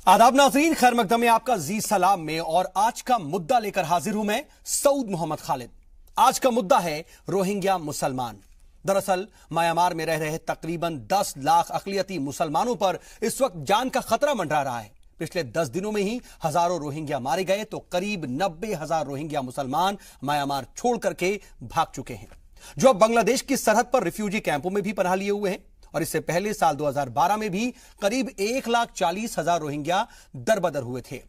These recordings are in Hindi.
आदाब नाज़रीन, खैर मकदम में आपका जी सलाम में। और आज का मुद्दा लेकर हाजिर हूं मैं सऊद मोहम्मद खालिद। आज का मुद्दा है रोहिंग्या मुसलमान। दरअसल म्यांमार में रह रहे तकरीबन 10 लाख अक़लियती मुसलमानों पर इस वक्त जान का खतरा मंडरा रहा है। पिछले 10 दिनों में ही हजारों रोहिंग्या मारे गए तो करीब 90,000 रोहिंग्या मुसलमान म्यांमार छोड़ करके भाग चुके हैं, जो अब बांग्लादेश की सरहद पर रिफ्यूजी कैंपों में भी पनाह लिए हुए हैं। और इससे पहले साल 2012 में भी करीब 1,40,000 रोहिंग्या दरबदर हुए थे।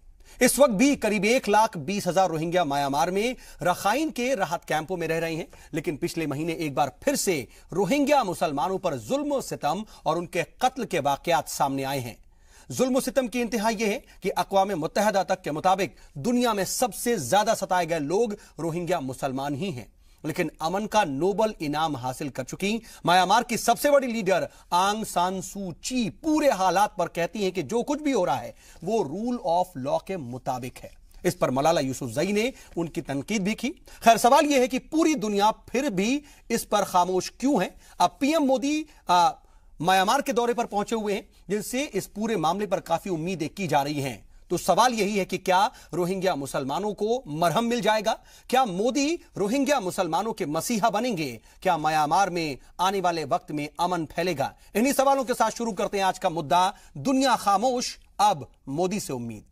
इस वक्त भी करीब 1,20,000 रोहिंग्या म्यांमार में रखाइन के राहत कैंपों में रह रहे हैं। लेकिन पिछले महीने एक बार फिर से रोहिंग्या मुसलमानों पर जुल्म सितम और उनके कत्ल के वाकयात सामने आए हैं। जुल्म सितम की इंतहा यह है कि अक़वाम मुत्तहिदा तक के मुताबिक दुनिया में सबसे ज्यादा सताए गए लोग रोहिंग्या मुसलमान ही हैं। लेकिन अमन का नोबल इनाम हासिल कर चुकी म्यांमार की सबसे बड़ी लीडर आंग सान सू ची पूरे हालात पर कहती हैं कि जो कुछ भी हो रहा है वो रूल ऑफ लॉ के मुताबिक है। इस पर मलाला यूसुफजई ने उनकी तनकीद भी की। खैर, सवाल यह है कि पूरी दुनिया फिर भी इस पर खामोश क्यों है। अब पीएम मोदी म्यांमार के दौरे पर पहुंचे हुए हैं, जिनसे इस पूरे मामले पर काफी उम्मीदें की जा रही हैं। तो सवाल यही है कि क्या रोहिंग्या मुसलमानों को मरहम मिल जाएगा? क्या मोदी रोहिंग्या मुसलमानों के मसीहा बनेंगे? क्या म्यांमार में आने वाले वक्त में अमन फैलेगा? इन्हीं सवालों के साथ शुरू करते हैं आज का मुद्दा, दुनिया खामोश, अब मोदी से उम्मीद।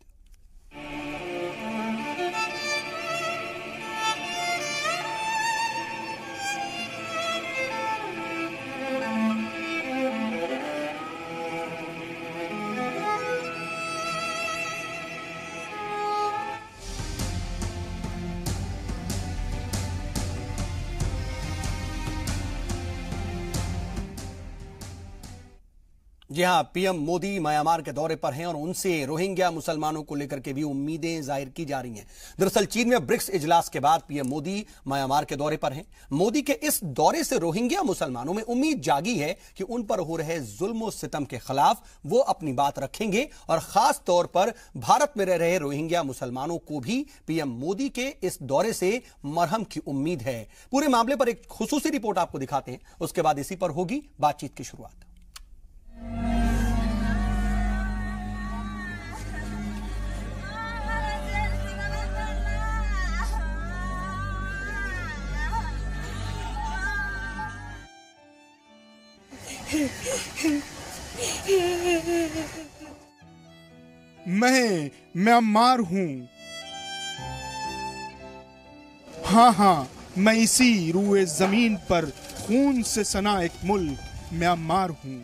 जी हां, पीएम मोदी म्यांमार के दौरे पर हैं और उनसे रोहिंग्या मुसलमानों को लेकर के भी उम्मीदें जाहिर की जा रही हैं। दरअसल चीन में ब्रिक्स इजलास के बाद पीएम मोदी म्यांमार के दौरे पर हैं। मोदी के इस दौरे से रोहिंग्या मुसलमानों में उम्मीद जागी है कि उन पर हो रहे जुल्म सितम के खिलाफ वो अपनी बात रखेंगे और खास तौर पर भारत में रह रहे रोहिंग्या मुसलमानों को भी पीएम मोदी के इस दौरे से मरहम की उम्मीद है। पूरे मामले पर एक खुसूसी रिपोर्ट आपको दिखाते हैं, उसके बाद इसी पर होगी बातचीत की शुरुआत। मैं म्यांमार हूं। हाँ, मैं इसी रुए जमीन पर खून से सना एक मुल्क म्यांमार हूं।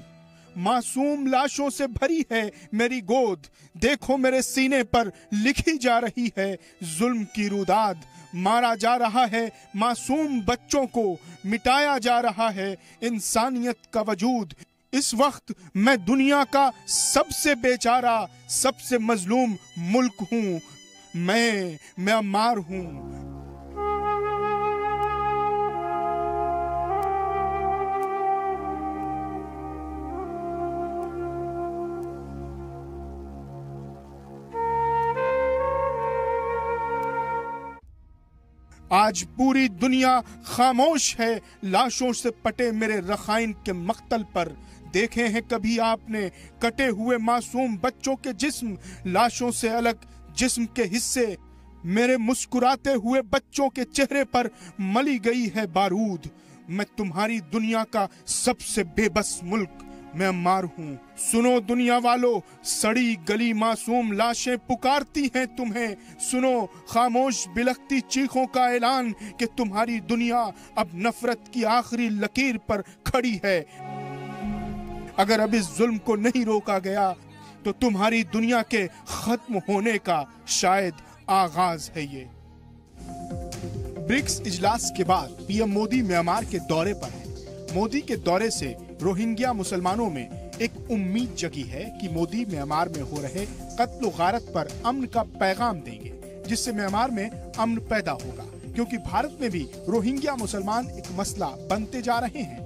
मासूम लाशों से भरी है मेरी गोद। देखो मेरे सीने पर लिखी जा रही है जुल्म की रुदाद। मारा जा रहा है मासूम बच्चों को, मिटाया जा रहा है इंसानियत का वजूद। इस वक्त मैं दुनिया का सबसे बेचारा, सबसे मजलूम मुल्क हूं। मैं म्यांमार हूं। आज पूरी दुनिया खामोश है लाशों से पटे मेरे रखाइन के मक्तल पर। देखे हैं कभी आपने कटे हुए मासूम बच्चों के जिस्म, लाशों से अलग जिस्म के हिस्से? मेरे मुस्कुराते हुए बच्चों के चेहरे पर मली गई है बारूद। मैं तुम्हारी दुनिया का सबसे बेबस मुल्क म्यांमार हूँ। सुनो दुनिया वालों, सड़ी गली मासूम लाशें पुकारती हैं तुम्हें। सुनो खामोश बिलखती चीखों का ऐलान कि तुम्हारी दुनिया अब नफरत की आखिरी लकीर पर खड़ी है। अगर अब इस जुल्म को नहीं रोका गया तो तुम्हारी दुनिया के खत्म होने का शायद आगाज है ये। ब्रिक्स इजलास के बाद पीएम मोदी म्यांमार के दौरे पर है। मोदी के दौरे से रोहिंग्या मुसलमानों में एक उम्मीद जगी है कि मोदी म्यांमार में हो रहे कत्ल गारत पर अमन का पैगाम देंगे, जिससे म्यांमार में अमन पैदा होगा। क्योंकि भारत में भी रोहिंग्या मुसलमान एक मसला बनते जा रहे हैं।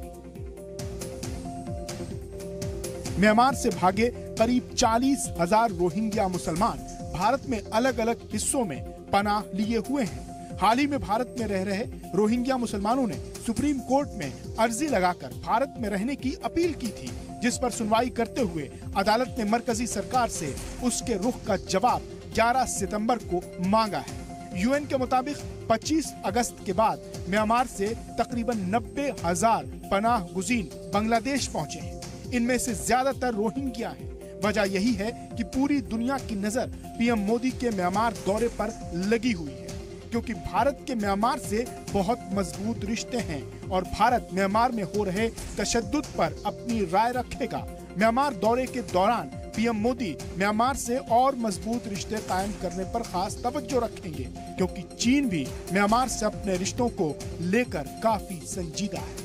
म्यांमार से भागे करीब 40,000 रोहिंग्या मुसलमान भारत में अलग अलग हिस्सों में पनाह लिए हुए हैं। हाल ही में भारत में रह रहे रोहिंग्या मुसलमानों ने सुप्रीम कोर्ट में अर्जी लगाकर भारत में रहने की अपील की थी, जिस पर सुनवाई करते हुए अदालत ने मरकजी सरकार से उसके रुख का जवाब 11 सितंबर को मांगा है। यूएन के मुताबिक 25 अगस्त के बाद म्यांमार से तकरीबन 90,000 पनाह गुज़ीर बांग्लादेश पहुंचे हैं। इनमें से ज्यादातर रोहिंग्या हैं। वजह यही है कि पूरी दुनिया की नजर पीएम मोदी के म्यांमार दौरे पर लगी हुई है, क्योंकि भारत के म्यांमार से बहुत मजबूत रिश्ते हैं और भारत म्यांमार में हो रहे तशद्दुद पर अपनी राय रखेगा। म्यांमार दौरे के दौरान पीएम मोदी म्यांमार से और मजबूत रिश्ते कायम करने पर खास तवज्जो रखेंगे, क्योंकि चीन भी म्यांमार से अपने रिश्तों को लेकर काफी संजीदा है।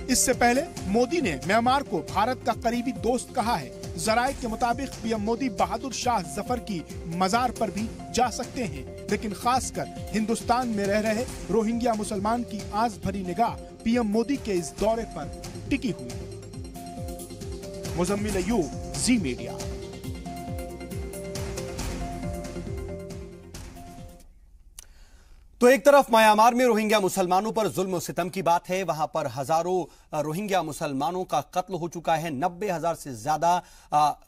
इससे पहले मोदी ने म्यांमार को भारत का करीबी दोस्त कहा है। जराये के मुताबिक पीएम मोदी बहादुर शाह जफर की मजार पर भी जा सकते हैं, लेकिन खासकर हिंदुस्तान में रह रहे रोहिंग्या मुसलमान की आस भरी निगाह पीएम मोदी के इस दौरे पर टिकी हुई है। मुजम्मिल अय्यूब, जी मीडिया। तो एक तरफ म्यांमार में रोहिंग्या मुसलमानों पर जुल्म सितम की बात है, वहां पर हजारों रोहिंग्या मुसलमानों का कत्ल हो चुका है, 90,000 से ज्यादा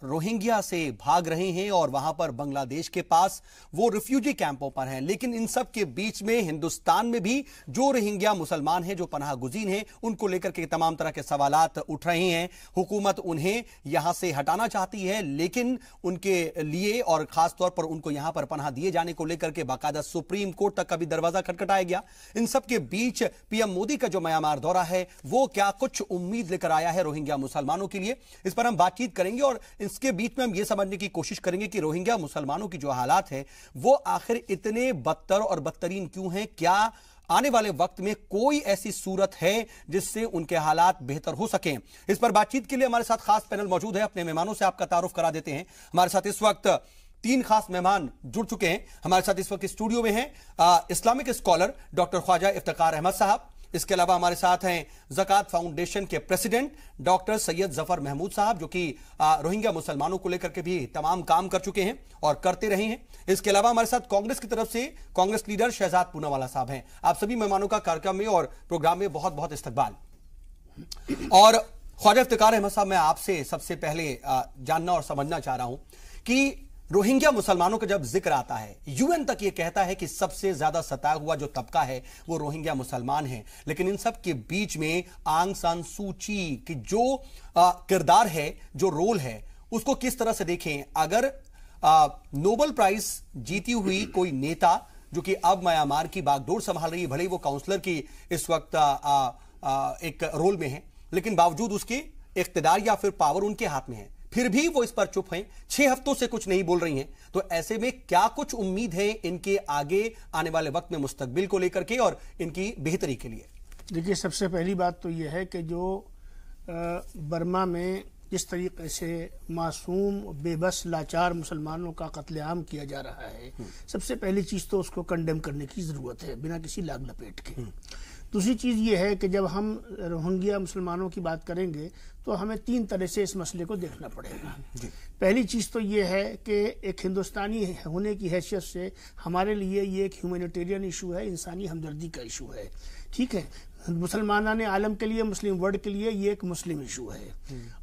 रोहिंग्या से भाग रहे हैं और वहां पर बांग्लादेश के पास वो रिफ्यूजी कैंपों पर हैं। लेकिन इन सब के बीच में हिंदुस्तान में भी जो रोहिंग्या मुसलमान हैं, जो पनाह गुज़ीर हैं, उनको लेकर के तमाम तरह के सवालात उठ रहे हैं। हुकूमत उन्हें यहां से हटाना चाहती है, लेकिन उनके लिए और खासतौर पर उनको यहां पर पनाह दिए जाने को लेकर के बाकायदा सुप्रीम कोर्ट तक का भी दरवाजा खटखटाया गया। इन सब के बीच पीएम मोदी का जो म्यांमार दौरा है, वो क्या कुछ उम्मीद लेकर आया है रोहिंग्या मुसलमानों के लिए, इस पर हम बातचीत करेंगे और इसके बीच में हम यह समझने की कोशिश करेंगे कि रोहिंग्या मुसलमानों की जो हालात है वो आखिर इतने बदतर और बदतरीन क्यों हैं। क्या आने वाले वक्त में कोई ऐसी सूरत है जिससे उनके हालात बेहतर हो सके। इस पर बातचीत के लिए हमारे साथ खास पैनल मौजूद है। अपने मेहमानों से आपका तारुफ करा देते हैं। हमारे साथ इस वक्त 3 खास मेहमान जुड़ चुके हैं। हमारे साथ इस वक्त स्टूडियो में हैं Islamic scholar doctor Khwaja Iftikhar Ahmad Sahab. इसके अलावा हमारे साथ हैं ज़कात फाउंडेशन के प्रेसिडेंट डॉक्टर सैयद जफर महमूद साहब, जो कि रोहिंग्या मुसलमानों को लेकर के भी तमाम काम कर चुके हैं और करते रहे हैं। इसके अलावा हमारे साथ कांग्रेस की तरफ से कांग्रेस लीडर शहजाद पूनावाला साहब हैं। आप सभी मेहमानों का कार्यक्रम में और प्रोग्राम में बहुत बहुत इस्तकबाल। और ख्वाजा इफ्तिकार अहमद साहब, मैं आपसे सबसे पहले जानना और समझना चाह रहा हूं कि रोहिंग्या मुसलमानों का जब जिक्र आता है, यूएन तक ये कहता है कि सबसे ज्यादा सताया हुआ जो तबका है वो रोहिंग्या मुसलमान है, लेकिन इन सब के बीच में आंग सान सू की की जो किरदार है, जो रोल है, उसको किस तरह से देखें। अगर नोबेल प्राइज जीती हुई कोई नेता जो कि अब म्यांमार की बागडोर संभाल रही है, भले ही वो काउंसलर की इस वक्त एक रोल में है, लेकिन बावजूद उसके इख्तिदार या फिर पावर उनके हाथ में है, फिर भी वो इस पर चुप हैं, 6 हफ्तों से कुछ नहीं बोल रही हैं। तो ऐसे में क्या कुछ उम्मीद है इनके आगे आने वाले वक्त में मुस्तकबिल को लेकर के और इनकी बेहतरी के लिए? देखिए, सबसे पहली बात तो यह है कि जो बर्मा में जिस तरीके से मासूम बेबस लाचार मुसलमानों का कत्लेआम किया जा रहा है, सबसे पहली चीज़ तो उसको कंडेम करने की ज़रूरत है, बिना किसी लाग लपेट के। दूसरी चीज़ ये है कि जब हम रोहिंग्या मुसलमानों की बात करेंगे तो हमें 3 तरह से इस मसले को देखना पड़ेगा। पहली चीज़ तो ये है कि एक हिंदुस्तानी होने की हैसियत से हमारे लिए ये एक ह्यूमैनिटेरियन इशू है, इंसानी हमदर्दी का इशू है। ठीक है, मुसलमान आलम के लिए, मुस्लिम वर्ल्ड के लिए ये एक मुस्लिम इशू है।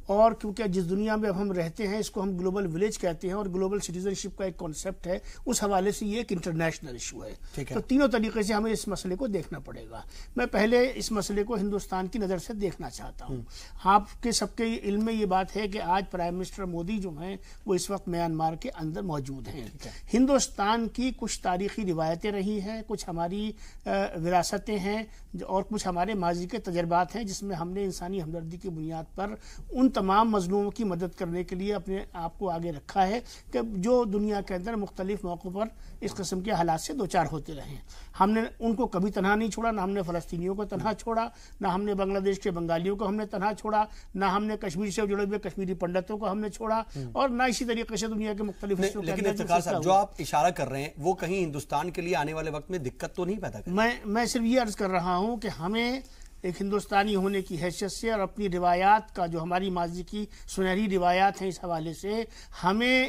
और क्योंकि जिस दुनिया में अब हम रहते हैं, इसको हम ग्लोबल विलेज कहते हैं और ग्लोबल सिटीजनशिप का एक कॉन्सेप्ट है, उस हवाले से ये एक इंटरनेशनल इशू है। तो तीनों तरीके से हमें इस मसले को देखना पड़ेगा। मैं पहले इस मसले को हिंदुस्तान की नज़र से देखना चाहता हूँ। आपके सबके इल्म में ये बात है कि आज प्राइम मिनिस्टर मोदी जो हैं वो इस वक्त म्यांमार के अंदर मौजूद हैं। हिंदुस्तान की कुछ तारीखी रिवायतें रही हैं, कुछ हमारी विरासतें हैं और कुछ हमारे माजी के तजर्बात हैं, जिसमें हमने इंसानी हमदर्दी की बुनियाद पर उन तमाम मजलूमों की मदद करने के लिए अपने आप को आगे रखा है कि जो दुनिया के अंदर मुख्तलिफ मौक़ों पर इस किस्म के हालात से दो चार होते रहे। हमने उनको कभी तनहा नहीं छोड़ा, ना हमने फ़लस्तीनियों को तनहा छोड़ा, ना हमने बांग्लादेश के बंगालियों को हमने तनहा छोड़ा, ना हमने कश्मीर से जुड़े हुए कश्मीरी पंडितों को हमने छोड़ा, और ना इसी तरीके से दुनिया के मुख्तलिफ हिस्सों के अंदर। लेकिन साहब, जो आप इशारा कर रहे हैं वो कहीं हिंदुस्तान के लिए आने वाले वक्त में दिक्कत तो नहीं पैदा करेगा? मैं सिर्फ ये अर्ज कर रहा हूँ कि हमें एक हिंदुस्तानी होने की हैसियत से और अपनी रिवायात का, जो हमारी माजी की सुनहरी रिवायात हैं, इस हवाले से हमें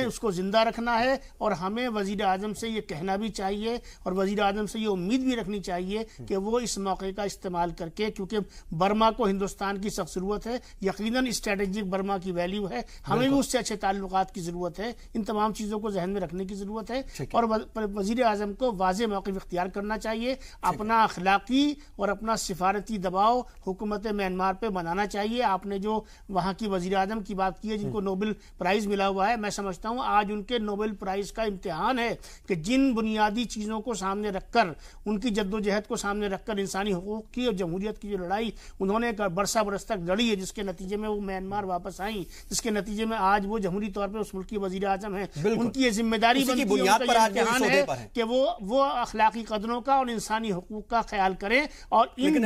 उसको जिंदा रखना है। और हमें वजीर आजम से ये कहना भी चाहिए और वजीर आजम से ये उम्मीद भी रखनी चाहिए कि वो इस मौके का इस्तेमाल करके, क्योंकि बर्मा को हिंदुस्तान की सख्त जरूरत है, यकीनन स्ट्रेटेजिक बर्मा की वैल्यू है, हमें भी उससे अच्छे ताल्लुकात की जरूरत है। इन तमाम चीजों को जहन में रखने की जरूरत है और वजीर आजम को वाज़ेह मौक़िफ़ इख्तियार करना चाहिए। अपना अखलाकी और अपना सिफारती दबाव हुकूमत म्यांमार पे बनाना चाहिए। आपने जो वहाँ की वजीर आजम की बात की है जिनको नोबेल प्राइज मिला हुआ है, मैं समझता हूँ आज उनके नोबेल प्राइज का इम्तिहान है कि जिन बुनियादी चीज़ों को सामने रखकर, उनकी जद्दोजहद को सामने रखकर इंसानी हुकूक की और जमहूरियत की जो लड़ाई उन्होंने बरसा बरस तक लड़ी है, जिसके नतीजे में वो म्यांमार वापस आई, जिसके नतीजे में आज वो जमहूरी तौर पर उस मुल्क की वजीर आजम है, उनकी ये जिम्मेदारी बनती है कि वो अखलाकी कदरों का और इंसानी हुकूक का ख्याल करें और इन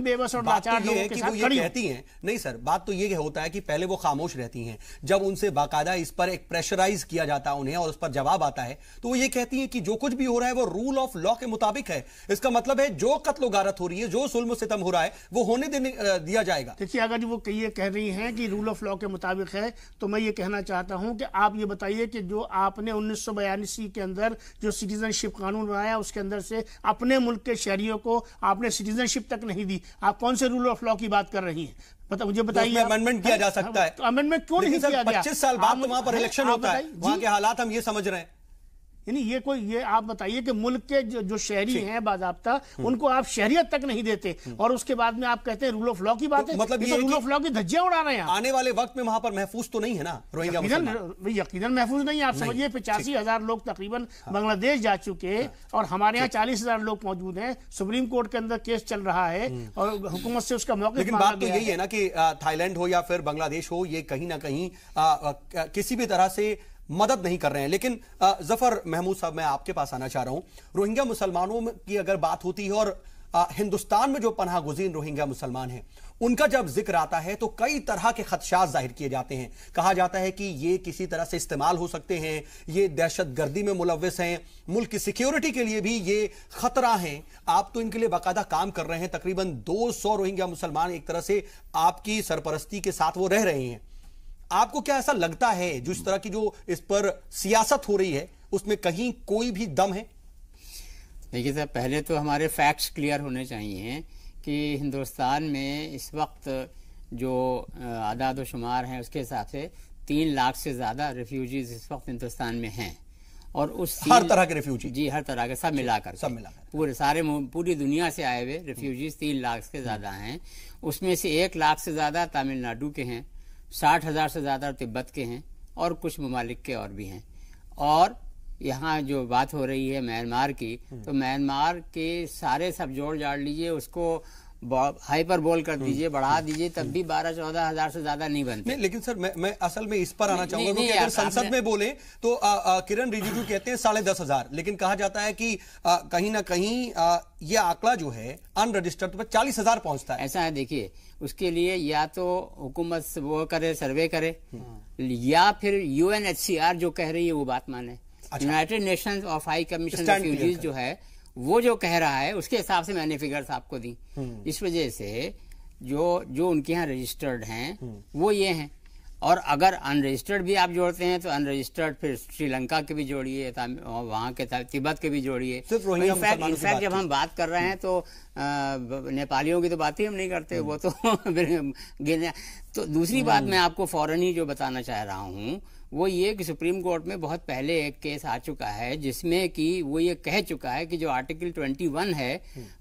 बेबस और लाचार लोगों के साथ खड़ी कहती हैं। नहीं सर, बात तो ये होता है कि पहले वो खामोश रहती हैं, जब उनसे बाकायदा इस पर एक प्रेशराइज किया जाता है उन्हें और उस पर जवाब आता है तो वो ये कहती हैं कि जो कुछ भी हो रहा है वो रूल ऑफ लॉ के मुताबिक है। इसका मतलब है जो कत्ल गारत हो रही है, जो जुल्म सितम हो रहा है, वो होने दिया जाएगा। देखिए, अगर वो ये कह रही हैं कि रूल ऑफ लॉ के मुताबिक है, तो मैं ये कहना चाहता हूं कि आप ये बताइए कि जो आपने 1982 के अंदर जो सिटीजनशिप कानून बनाया, उसके अंदर से अपने मुल्क के शहरियों को आपने सिटीजनशिप तक नहीं दी। आप कौन से रूल ऑफ लॉ की बात कर रही हैं? मुझे बताइए। अमेंडमेंट किया जा सकता है, तो अमेंडमेंट क्यों नहीं किया गया? 25 साल बाद तो वहां पर इलेक्शन होता है, वहां के हालात हम ये समझ रहे हैं। यानी ये आप बताइए कि मुल्क के जो शहरी हैं बाज़ाब्ता, उनको आप शहरियत तक नहीं देते और उसके बाद में आप कहते हैं रूल ऑफ लॉ की बात है। मतलब ये रूल ऑफ लॉ की धज्जियां उड़ा रहे हैं। आने वाले वक्त में वहां पर महफूज तो नहीं है ना रोहिंग्या मुसलमान? यकीनन महफूज नहीं है। आप समझिए 85,000 लोग तकरीबन बांग्लादेश जा चुके और हमारे यहाँ 40,000 लोग मौजूद हैं। सुप्रीम कोर्ट के अंदर केस चल रहा है और हुकूमत से उसका मौका। लेकिन बात तो यही है ना कि थाईलैंड हो या फिर बांग्लादेश हो, ये कहीं ना कहीं किसी भी तरह से मदद नहीं कर रहे हैं। लेकिन जफर महमूद साहब, मैं आपके पास आना चाह रहा हूं। रोहिंग्या मुसलमानों की अगर बात होती है और हिंदुस्तान में जो पनाह गुज़ीर रोहिंग्या मुसलमान हैं, उनका जब जिक्र आता है तो कई तरह के खदशात जाहिर किए जाते हैं। कहा जाता है कि ये किसी तरह से इस्तेमाल हो सकते हैं, ये दहशतगर्दी में मुलव्वस हैं, मुल्क की सिक्योरिटी के लिए भी ये खतरा हैं। आप तो इनके लिए बाकायदा काम कर रहे हैं। तकरीबन 200 रोहिंग्या मुसलमान एक तरह से आपकी सरपरस्ती के साथ वो रह रहे हैं। आपको क्या ऐसा लगता है जो इस तरह की जो इस पर सियासत हो रही है, उसमें कहीं कोई भी दम है? देखिए साहब, पहले तो हमारे फैक्ट्स क्लियर होने चाहिए कि हिंदुस्तान में इस वक्त जो आदाद व शुमार हैं उसके हिसाब से 3 लाख से ज़्यादा रेफ्यूजीज इस वक्त हिंदुस्तान में हैं। और उस हर तरह के रेफ्यूजी? जी, हर तरह के, सब मिलाकर पूरी दुनिया से आए हुए रेफ्यूजीज 3 लाख से ज़्यादा हैं। उसमें से 1 लाख से ज़्यादा तमिलनाडु के हैं, 60,000 से ज़्यादा तिब्बत के हैं और कुछ ममालिक के और भी हैं। और यहाँ जो बात हो रही है म्यांमार की, तो म्यांमार के सारे सब जोड़ जाड़ लीजिए, उसको हाइपर बोल कर दीजिए, बढ़ा दीजिए, तब भी 12-14 हजार से ज्यादा नहीं बनते। नहीं, लेकिन सर मैं असल में इस पर आना चाहूंगा क्योंकि अगर संसद में बोले तो किरण रिजिजू कहते हैं 10,500, लेकिन कहा जाता है कि कहीं ना कहीं ये आंकड़ा जो है अनरजिस्टर्ड पर 40,000 पहुंचता है। ऐसा है, देखिए, उसके लिए या तो हुकूमत वो करे, सर्वे करे, या फिर UNHCR जो कह रही है वो बात माने। United Nations of high commission refugees जो है वो जो कह रहा है उसके हिसाब से मैंने फिगर्स आपको दी। इस वजह से जो उनके यहाँ रजिस्टर्ड हैं वो ये हैं, और अगर अनरजिस्टर्ड भी आप जोड़ते हैं तो अनरजिस्टर्ड फिर श्रीलंका के भी जोड़िए, वहाँ के तिब्बत के भी जोड़िए। इनफैक्ट जब हम बात कर रहे हैं तो नेपालियों की तो बात ही हम नहीं करते, वो तो गिने। तो दूसरी बात मैं आपको फौरन ही जो बताना चाह रहा हूँ वो ये कि सुप्रीम कोर्ट में बहुत पहले एक केस आ चुका है जिसमें कि वो ये कह चुका है कि जो आर्टिकल 21 है,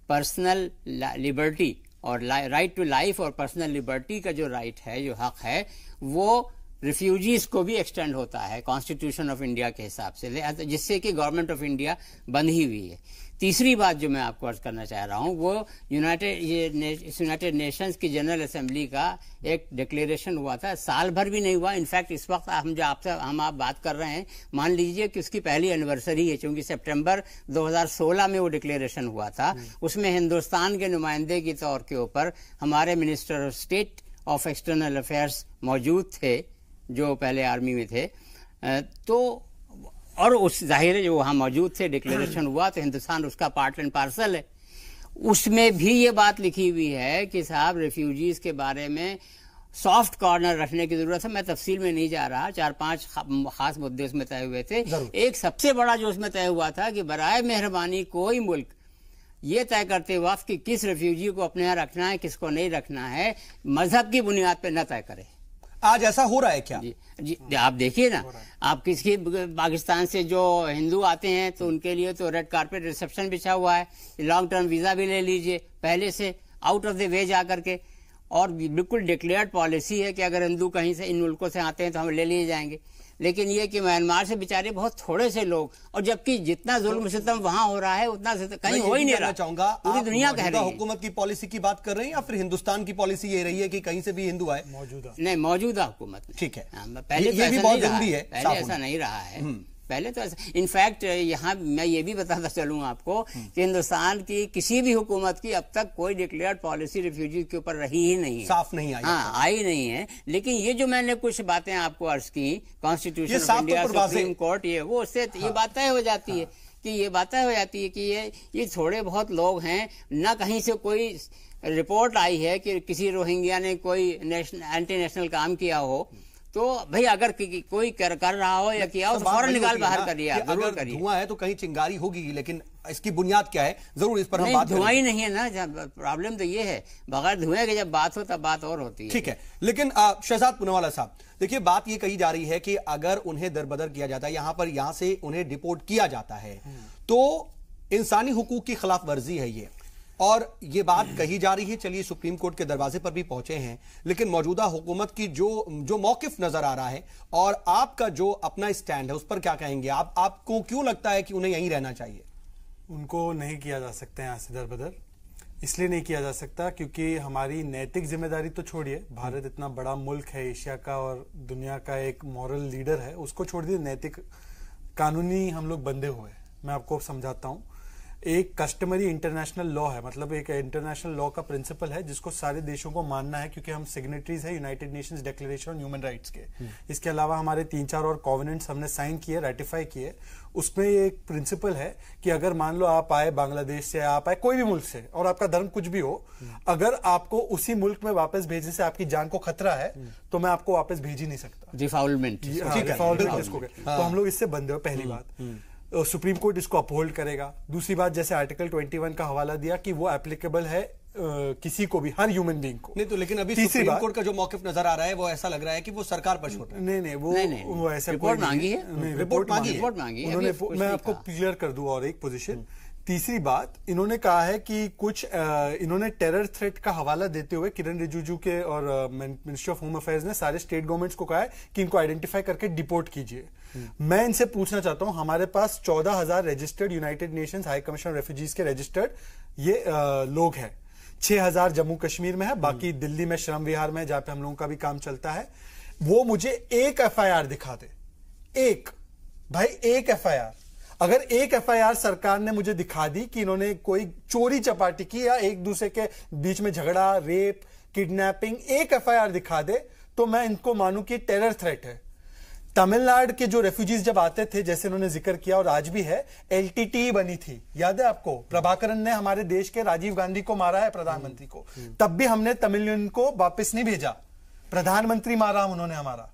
पर्सनल लिबर्टी और राइट टू लाइफ और पर्सनल लिबर्टी का जो राइट है, जो हक है, वो रिफ्यूजीज को भी एक्सटेंड होता है कॉन्स्टिट्यूशन ऑफ इंडिया के हिसाब से, जिससे कि गवर्नमेंट ऑफ इंडिया बंधी हुई है। तीसरी बात जो मैं आपको अर्ज करना चाह रहा हूँ वो यूनाइटेड नेशंस की जनरल असेंबली का एक डिक्लेरेशन हुआ था, साल भर भी नहीं हुआ। इनफैक्ट इस वक्त हम आप बात कर रहे हैं, मान लीजिए कि उसकी पहली एनिवर्सरी है, क्योंकि सितंबर 2016 में वो डिक्लेरेशन हुआ था। उसमें हिंदुस्तान के नुमाइंदे के तौर के ऊपर हमारे minister of state of external affairs मौजूद थे, जो पहले आर्मी में थे। तो और उस जाहिर है जो वहाँ मौजूद थे, डिक्लेरेशन हुआ तो हिंदुस्तान उसका पार्ट एंड पार्सल है। उसमें भी ये बात लिखी हुई है कि साहब रेफ्यूजीज के बारे में सॉफ्ट कॉर्नर रखने की जरूरत है। मैं तफसील में नहीं जा रहा, 4-5 खास मुद्दे उसमें तय हुए थे। एक सबसे बड़ा जो उसमें तय हुआ था कि बराए मेहरबानी कोई मुल्क ये तय करते वक्त कि किस रेफ्यूजी को अपने यहाँ रखना है, किसको नहीं रखना है, मजहब की बुनियाद पर न तय करे। आज ऐसा हो रहा है क्या? जी आप देखिए ना, आप किसी पाकिस्तान से जो हिंदू आते हैं तो उनके लिए तो रेड कारपेट रिसेप्शन बिछा हुआ है, लॉन्ग टर्म वीजा भी ले लीजिए पहले से आउट ऑफ द वे जा करके, और बिल्कुल डिक्लेयर्ड पॉलिसी है कि अगर हिंदू कहीं से इन मुल्कों से आते हैं तो हम ले लिए जाएंगे। लेकिन ये कि म्यांमार से बेचारे बहुत थोड़े से लोग, और जबकि जितना जुल्म सितम वहां हो रहा है उतना कहीं हो ही नहीं रहा। चाहूंगा पूरी दुनिया कह रही है। हुकूमत की पॉलिसी की बात कर रहे हैं या फिर हिंदुस्तान की पॉलिसी ये रही है कि कहीं से भी हिंदू आए? मौजूदा हुकूमत। ठीक है, पहले ये भी बहुत जरूरी है, पहले ऐसा नहीं रहा है। पहले तो ऐसा, इनफैक्ट यहाँ मैं ये भी बताता चलूँ आपको कि हिंदुस्तान की किसी भी हुकूमत की अब तक कोई डिक्लेयर्ड पॉलिसी रिफ्यूजी के ऊपर रही ही नहीं है, साफ नहीं आई। हाँ, आई नहीं है। लेकिन ये जो मैंने कुछ बातें आपको अर्ज की, constitution of India, supreme court, ये वो उससे ये बात तय हो जाती है कि ये बात तय हो जाती है कि ये थोड़े बहुत लोग हैं। न कहीं से कोई रिपोर्ट आई है कि किसी रोहिंग्या ने कोई एंटी नेशनल काम किया हो, तो भाई अगर कोई कर रहा हो या किया हो तो फौरन निकाल बाहर करिए, जरूर करिए। धुआं है तो कहीं चिंगारी होगी, लेकिन इसकी बुनियाद क्या है, जरूर इस पर हम बात करेंगे। धुआं ही नहीं है ना, प्रॉब्लम तो ये है, बगैर धुएं के जब बात हो तब बात और होती है। ठीक है, लेकिन शहजाद पूनावाला साहब, देखिए बात ये कही जा रही है कि अगर उन्हें दरबदर किया जाता है, यहाँ से उन्हें डिपोर्ट किया जाता है, तो इंसानी हुकूक की खिलाफ वर्जी है ये, और ये बात कही जा रही है। चलिए सुप्रीम कोर्ट के दरवाजे पर भी पहुंचे हैं, लेकिन मौजूदा हुकूमत की जो मौकिफ नजर आ रहा है और आपका जो अपना स्टैंड है उस पर क्या कहेंगे? आपको क्यों लगता है कि उन्हें यहीं रहना चाहिए? उनको नहीं किया जा सकता है यहाँ से दरबदर। इसलिए नहीं किया जा सकता क्योंकि हमारी नैतिक जिम्मेदारी तो छोड़िए, भारत इतना बड़ा मुल्क है, एशिया का और दुनिया का एक मॉरल लीडर है, उसको छोड़ दिए, नैतिक कानूनी हम लोग बंधे हुए। मैं आपको समझाता हूँ। एक कस्टमरी इंटरनेशनल लॉ है, मतलब एक इंटरनेशनल लॉ का प्रिंसिपल है जिसको सारे देशों को मानना है, क्योंकि हम सिग्नेटरीज है United Nations declaration on human rights के। इसके अलावा हमारे 3-4 और कॉवेनेंट्स हमने साइन किए, रेटिफाई किए। उसमें एक प्रिंसिपल है कि अगर मान लो आप आए बांग्लादेश से, आप आए कोई भी मुल्क से, और आपका धर्म कुछ भी हो, अगर आपको उसी मुल्क में वापस भेजने से आपकी जान को खतरा है तो मैं आपको वापस भेज ही नहीं सकता। डिफाउलमेंट, तो हम लोग इससे बंधे हो। पहली बात, सुप्रीम कोर्ट इसको अपहोल्ड करेगा। दूसरी बात, जैसे आर्टिकल 21 का हवाला दिया कि वो एप्लीकेबल है किसी को भी, हर ह्यूमन बीइंग को। नहीं तो लेकिन अभी सुप्रीम कोर्ट का जो मौकिफ नजर आ रहा है वो ऐसा लग रहा है कि वो सरकार पर छोड़ रहा है। नहीं, वो ऐसा रिपोर्ट मांगी है, रिपोर्ट मांगी है उन्होंने। मैं आपको क्लियर कर दूं और एक पोजीशन। तीसरी बात, इन्होंने कहा है कि कुछ इन्होंने टेरर थ्रेट का हवाला देते हुए किरण रिजिजू के और मिनिस्ट्री ऑफ होम अफेयर्स ने सारे स्टेट गवर्नमेंट्स को कहा है कि इनको आइडेंटिफाई करके डिपोर्ट कीजिए। मैं इनसे पूछना चाहता हूं, हमारे पास 14,000 registered United Nations high commission refugees के रजिस्टर्ड ये लोग हैं। 6,000 जम्मू कश्मीर में है, बाकी दिल्ली में श्रम विहार में जहां पे हम लोगों का भी काम चलता है। वो मुझे एक FIR दिखा दे, एक FIR। अगर एक FIR सरकार ने मुझे दिखा दी कि इन्होंने कोई चोरी चपाटी की या एक दूसरे के बीच में झगड़ा, रेप, किडनैपिंग, एक FIR दिखा दे तो मैं इनको मानूं कि टेरर थ्रेट है। तमिलनाडु के जो रेफ्यूजीज जब आते थे, जैसे उन्होंने जिक्र किया और आज भी है, LTTE बनी थी, याद है आपको? प्रभाकरन ने हमारे देश के राजीव गांधी को मारा है, प्रधानमंत्री को, तब भी हमने तमिलियन को वापस नहीं भेजा, प्रधानमंत्री मारा उन्होंने हमारा।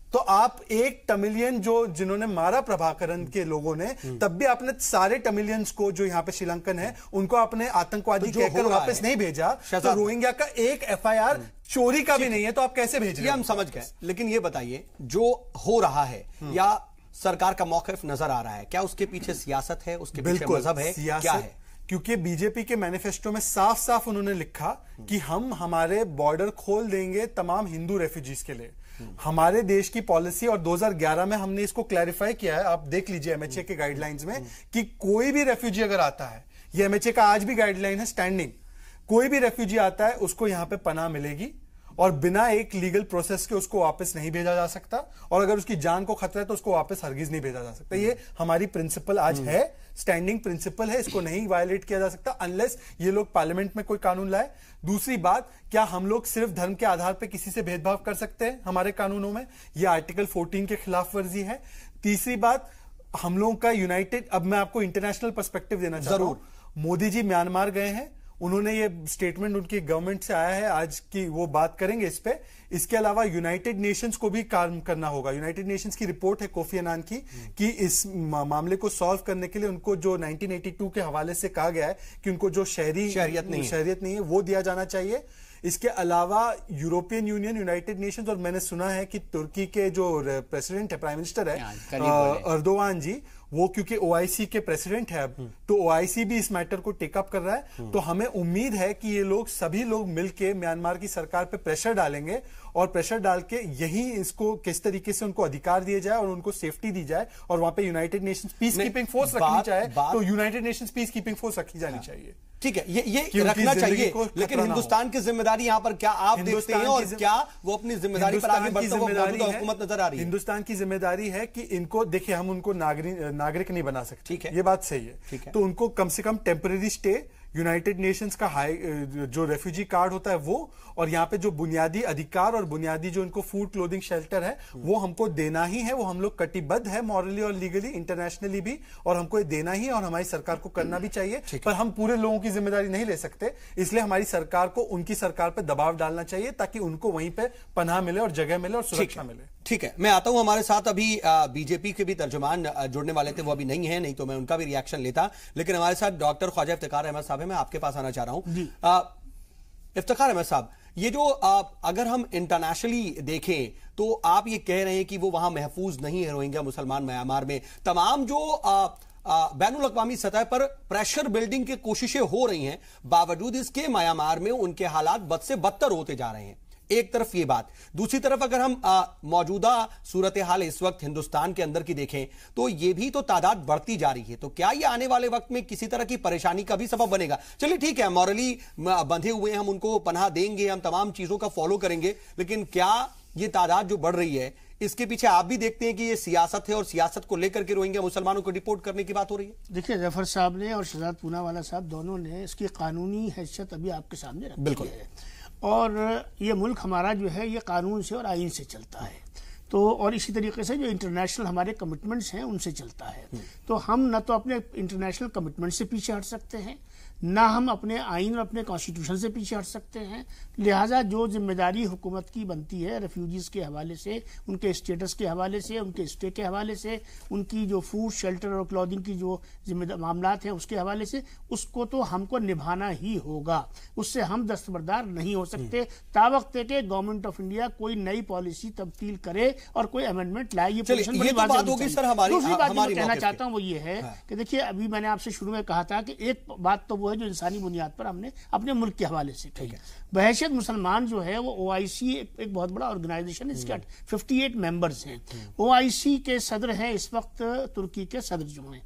तो आप एक तमिलियन जिन्होंने मारा प्रभाकरन के लोगों ने, तब भी आपने सारे तमिलियंस को जो यहाँ पे श्रीलंकन है उनको आपने आतंकवादी कहकर वापस नहीं भेजा। तो रोहिंग्या का एक FIR चोरी का भी नहीं है, तो आप कैसे भेज रहे हैं? हम समझ गए, लेकिन ये बताइए जो हो रहा है या सरकार का मौकिफ नजर आ रहा है, क्या उसके पीछे सियासत है, उसके पीछे मजहब है, क्या है? क्योंकि बीजेपी के मैनिफेस्टो में साफ साफ उन्होंने लिखा कि हम हमारे बॉर्डर खोल देंगे तमाम हिंदू रेफ्यूजीज के लिए। हमारे देश की पॉलिसी, और 2011 में हमने इसको क्लैरिफाई किया है, आप देख लीजिए MHA के गाइडलाइंस में, कि कोई भी रेफ्यूजी अगर आता है, ये MHA का आज भी गाइडलाइन है स्टैंडिंग, कोई भी रेफ्यूजी आता है उसको यहां पे पनाह मिलेगी और बिना एक लीगल प्रोसेस के उसको वापस नहीं भेजा जा सकता, और अगर उसकी जान को खतरा है तो उसको वापस हरगिज नहीं भेजा जा सकता। ये हमारी प्रिंसिपल आज है, स्टैंडिंग प्रिंसिपल है, इसको नहीं वायलेट किया जा सकता अनलेस ये लोग पार्लियामेंट में कोई कानून लाए। दूसरी बात, क्या हम लोग सिर्फ धर्म के आधार पर किसी से भेदभाव कर सकते हैं हमारे कानूनों में? यह आर्टिकल 14 के खिलाफ वर्जी है। तीसरी बात, हम लोगों का यूनाइटेड, अब मैं आपको इंटरनेशनल पर्सपेक्टिव देना चाहता हूं। मोदी जी म्यांमार गए हैं, उन्होंने ये स्टेटमेंट उनकी गवर्नमेंट से आया है आज की, वो बात करेंगे इस पे। इसके अलावा यूनाइटेड नेशंस को भी काम करना होगा। यूनाइटेड नेशंस की रिपोर्ट है कोफी अन्नान की कि इस मामले को सॉल्व करने के लिए उनको जो 1982 के हवाले से कहा गया है कि उनको जो शहरियत नहीं है वो दिया जाना चाहिए। इसके अलावा यूरोपियन यूनियन, यूनाइटेड नेशंस, और मैंने सुना है कि तुर्की के जो प्रेसिडेंट है, प्राइम मिनिस्टर है अर्दोवान जी, वो क्योंकि ओआईसी के प्रेसिडेंट है अब, तो ओआईसी भी इस मैटर को टेकअप कर रहा है। तो हमें उम्मीद है कि ये लोग सभी लोग मिलके म्यांमार की सरकार पे प्रेशर डालेंगे और प्रेशर डाल के यही इसको किस तरीके से उनको अधिकार दिए जाए और उनको सेफ्टी दी जाए और वहां पे United Nations peace keeping force रखनी चाहिए, तो United Nations peace keeping force रखी जानी चाहिए। ठीक है, ये रखना चाहिए, लेकिन हिंदुस्तान की जिम्मेदारी यहां पर क्या आप देखते हैं और क्या वो अपनी जिम्मेदारी पर आगे बढ़ता हुआ हुकूमत नजर आ रही है? हिंदुस्तान की जिम्मेदारी है कि इनको देखिए, हम उनको नागरिक नहीं बना सकते, ठीक है, ये बात सही है, ठीक है, तो उनको कम से कम टेम्पररी स्टे, यूनाइटेड नेशंस का जो रेफ्यूजी कार्ड होता है वो, और यहाँ पे जो बुनियादी अधिकार और बुनियादी जो इनको फूड, क्लोथिंग, शेल्टर है वो हमको देना ही है। वो हम लोग कटिबद्ध है मॉरली और लीगली, इंटरनेशनली भी, और हमको ये देना ही है और हमारी सरकार को करना भी चाहिए। पर हम पूरे लोगों की जिम्मेदारी नहीं ले सकते, इसलिए हमारी सरकार को उनकी सरकार पर दबाव डालना चाहिए ताकि उनको वहीं पे पनाह मिले और जगह मिले और सुरक्षा मिले। ठीक है, मैं आता हूं, हमारे साथ अभी बीजेपी के भी तर्जुमान जुड़ने वाले थे, वो अभी नहीं है, नहीं तो मैं उनका भी रिएक्शन लेता, लेकिन हमारे साथ डॉक्टर ख्वाजा इफ्तिखार अहमद साहब है, मैं आपके पास आना चाह रहा हूं। इफ्तिखार अहमद साहब, ये जो अगर हम इंटरनेशनली देखें तो आप ये कह रहे हैं कि वो वहां महफूज नहीं है रोहिंग्या मुसलमान म्यांमार में, तमाम जो बैनुल अक़वामी सतह पर प्रेशर बिल्डिंग की कोशिशें हो रही हैं, बावजूद इसके म्यांमार में उनके हालात बद से बदतर होते जा रहे हैं। एक तरफ ये बात, दूसरी तरफ अगर हम मौजूदा सूरत हाल इस वक्त हिंदुस्तान के अंदर की देखें तो ये भी तो तादाद बढ़ती जा रही है, तो क्या ये आने वाले वक्त में किसी तरह की परेशानी का भी सबब बनेगा? चलिए ठीक है, मॉरली बंधे हुए हम उनको पनाह देंगे, हम तमाम चीजों का फॉलो करेंगे, लेकिन क्या ये तादाद जो बढ़ रही है इसके पीछे आप भी देखते हैं कि ये सियासत है और सियासत को लेकर के रोहिंग्या मुसलमानों को डिपोर्ट करने की बात हो रही है? देखिए, जफर साहब ने और शहजाद पूनावाला साहब दोनों ने इसकी कानूनी हैसियत अभी आपके सामने रखी है, और ये मुल्क हमारा जो है ये कानून से और आइन से चलता है, तो और इसी तरीके से जो इंटरनेशनल हमारे कमिटमेंट्स हैं उनसे चलता है। तो हम न तो अपने इंटरनेशनल कमिटमेंट से पीछे हट सकते हैं, ना हम अपने आइन और अपने कॉन्स्टिट्यूशन से पीछे हट सकते हैं। लिहाजा जो जिम्मेदारी हुकूमत की बनती है रेफ्यूजीज़ के हवाले से, उनके स्टेटस के हवाले से, उनके स्टे के हवाले से, उनकी जो फूड, शेल्टर और क्लॉथिंग की जो मामलात हैं उसके हवाले से, उसको तो हमको निभाना ही होगा, उससे हम दस्तबरदार नहीं हो सकते तावक्त के गवर्नमेंट ऑफ इंडिया कोई नई पॉलिसी तब्दील करे और कोई अमेंडमेंट लाए। ये पोजीशन बड़ी बात होगी सर हमारी। दूसरी बात जो कहना चाहता हूँ वो ये है कि देखिए, अभी मैंने आपसे शुरू में कहा था कि एक बात तो वो है जो इंसानी बुनियाद पर हमने अपने मुल्क के हवाले से कही। बहैसियत मुसलमान जो है वो ओआईसी एक बहुत बड़ा ऑर्गेनाइजेशन, इसके 58 मेंबर्स हैं। ओआईसी के सदर हैं इस वक्त तुर्की के सदर जो हैं,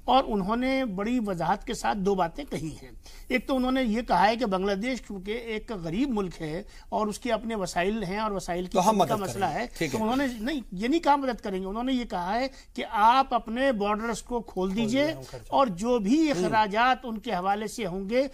और उन्होंने बड़ी वजाहत के साथ दो बातें कही हैं। एक तो उन्होंने ये कहा है कि बांग्लादेश क्योंकि एक गरीब मुल्क है और उसके अपने वसाइल हैं और वसाइल की का मसला है, तो उन्होंने नहीं, ये नहीं कहा मदद करेंगे, उन्होंने ये कहा है कि आप अपने बॉर्डर्स को खोल दीजिए और जो भी अखराजात उनके हवाले से होंगे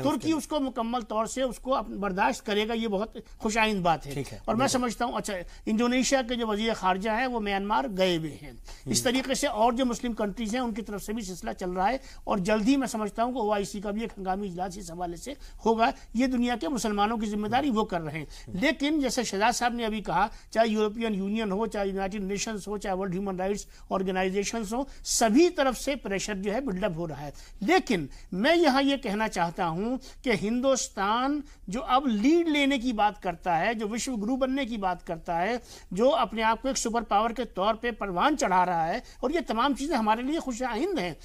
तुर्की उसको मुकम्मल तौर से उसको बर्दाश्त करेगा। ये बहुत खुशाइंद बात है और मैं समझता हूँ। अच्छा, इंडोनेशिया के जो वजीर खारजा है वो म्यांमार गए हुए हैं। इस तरीके से और जो मुस्लिम कंट्रीज हैं उनकी तरफ से भी सिलसिला चल रहा है और जल्दी मैं समझता हूं कि ओआईसी का भी एक हंगामी इजलास इस हवाले से होगा। ये दुनिया के मुसलमानों की जिम्मेदारी वो कर रहे हैं। लेकिन जैसे शहजाद साहब ने अभी कहा, चाहे यूरोपियन यूनियन हो, चाहे यूनाइटेड नेशंस हो, चाहे वर्ल्ड ह्यूमन राइट्स ऑर्गेनाइजेशंस हो, सभी तरफ से प्रेशर जो है बिल्डअप हो रहा है। लेकिन मैं यहां ये कहना चाहता हूं कि हिंदुस्तान जो अब लीड लेने की बात करता है, जो विश्व गुरु बनने की बात करता है, जो अपने आप को एक सुपर पावर के तौर पे परवान चढ़ा रहा है, और ये तमाम चीजें हमारे लिए खुशाइंद हैं,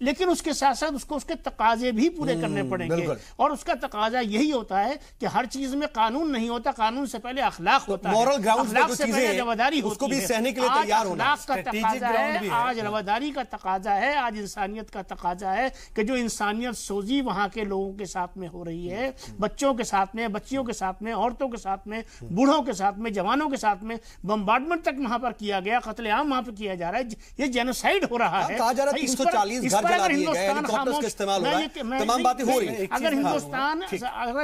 लेकिन उसके साथ साथ उसको उसके तकाजे भी पूरे करने पड़ेंगे। और उसका तकाजा यही होता है कि हर चीज में कानून नहीं होता, कानून से पहले अखलाक होता है, अखलाक से पहले रवादारी होती है। सहने के लिए तैयार होना का तकाजा है, आज रवादारी का तकाजा है, आज इंसानियत का तकाजा है कि जो इंसानियत सोजी वहां के लोगों के साथ में हो रही है, बच्चों के साथ में, बच्चियों के साथ में, औरतों के साथ में, बूढ़ों के साथ में, जवानों के साथ में, बम्बार्डमेंट तक वहां पर किया गया, कत्लेआम वहां पर किया जा रहा है, ये जेनोसाइड हो रहा है। जला दिए गए, हेलीकॉप्टर्स का इस्तेमाल हो रहा है, तमाम बातें हो रही हैं। अगर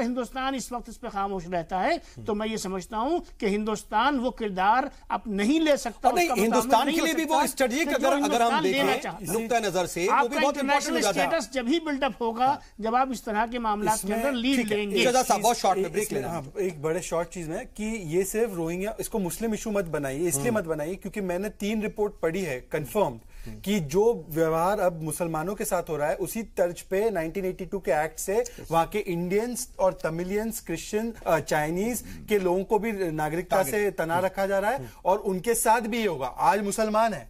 हिंदुस्तान इस वक्त इस पे खामोश रहता है तो मैं ये समझता हूं कि हिंदुस्तान वो किरदार अब नहीं ले सकता। नहीं, हिंदुस्तान के लिए भी वो स्ट्रेटेजिक अगर हम देखें नुक्ता नजर से, वो भी बहुत इंपॉर्टेंट हो जाता है। स्टेटस जब ही बिल्डअप होगा जब आप इस तरह के मामला के अंदर लीड लेंगे। बहुत शॉर्ट में ब्रेक लेना, एक बड़े शॉर्ट चीज में कि ये सिर्फ रोहिंग्या, इसको मुस्लिम इशू मत बनाइए, इसलिए मत बनाइए क्योंकि मैंने 3 रिपोर्ट पढ़ी है कंफर्म्ड कि जो व्यवहार अब मुसलमानों के साथ हो रहा है उसी तर्ज पे 1982 के एक्ट से वहां के इंडियंस और तमिलियंस, क्रिश्चियन, चाइनीज के लोगों को भी नागरिकता से तना रखा जा रहा है और उनके साथ भी ये होगा। आज मुसलमान है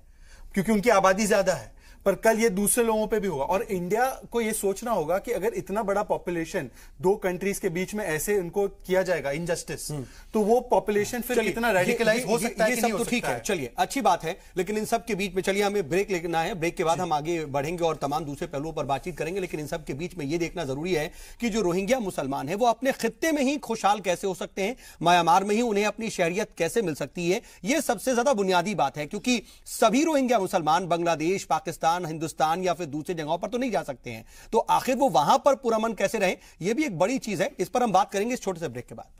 क्योंकि उनकी आबादी ज्यादा है, पर कल ये दूसरे लोगों पे भी होगा। और इंडिया को ये सोचना होगा कि अगर इतना बड़ा पॉपुलेशन 2 कंट्रीज के बीच में ऐसे उनको किया जाएगा इनजस्टिस, तो वो पॉपुलेशन फिर कितना रेडिकलाइज हो सकता है। ये सब तो ठीक है, चलिए अच्छी बात है, लेकिन इन सब के बीच में चलिए हमें ब्रेक लेना है। ब्रेक के बाद हम आगे बढ़ेंगे और तमाम दूसरे पहलुओं पर बातचीत करेंगे। लेकिन इन सब के बीच में ये देखना जरूरी है कि जो रोहिंग्या मुसलमान है वो अपने खित्ते में ही खुशहाल कैसे हो सकते हैं, म्यांमार में ही उन्हें अपनी शहरियत कैसे मिल सकती है। यह सबसे ज्यादा बुनियादी बात है, क्योंकि सभी रोहिंग्या मुसलमान बांग्लादेश, पाकिस्तान, हिंदुस्तान या फिर दूसरे जगहों पर तो नहीं जा सकते हैं। तो आखिर वो वहां पर पुरअमन कैसे रहे, यह भी एक बड़ी चीज है। इस पर हम बात करेंगे इस छोटे से ब्रेक के बाद।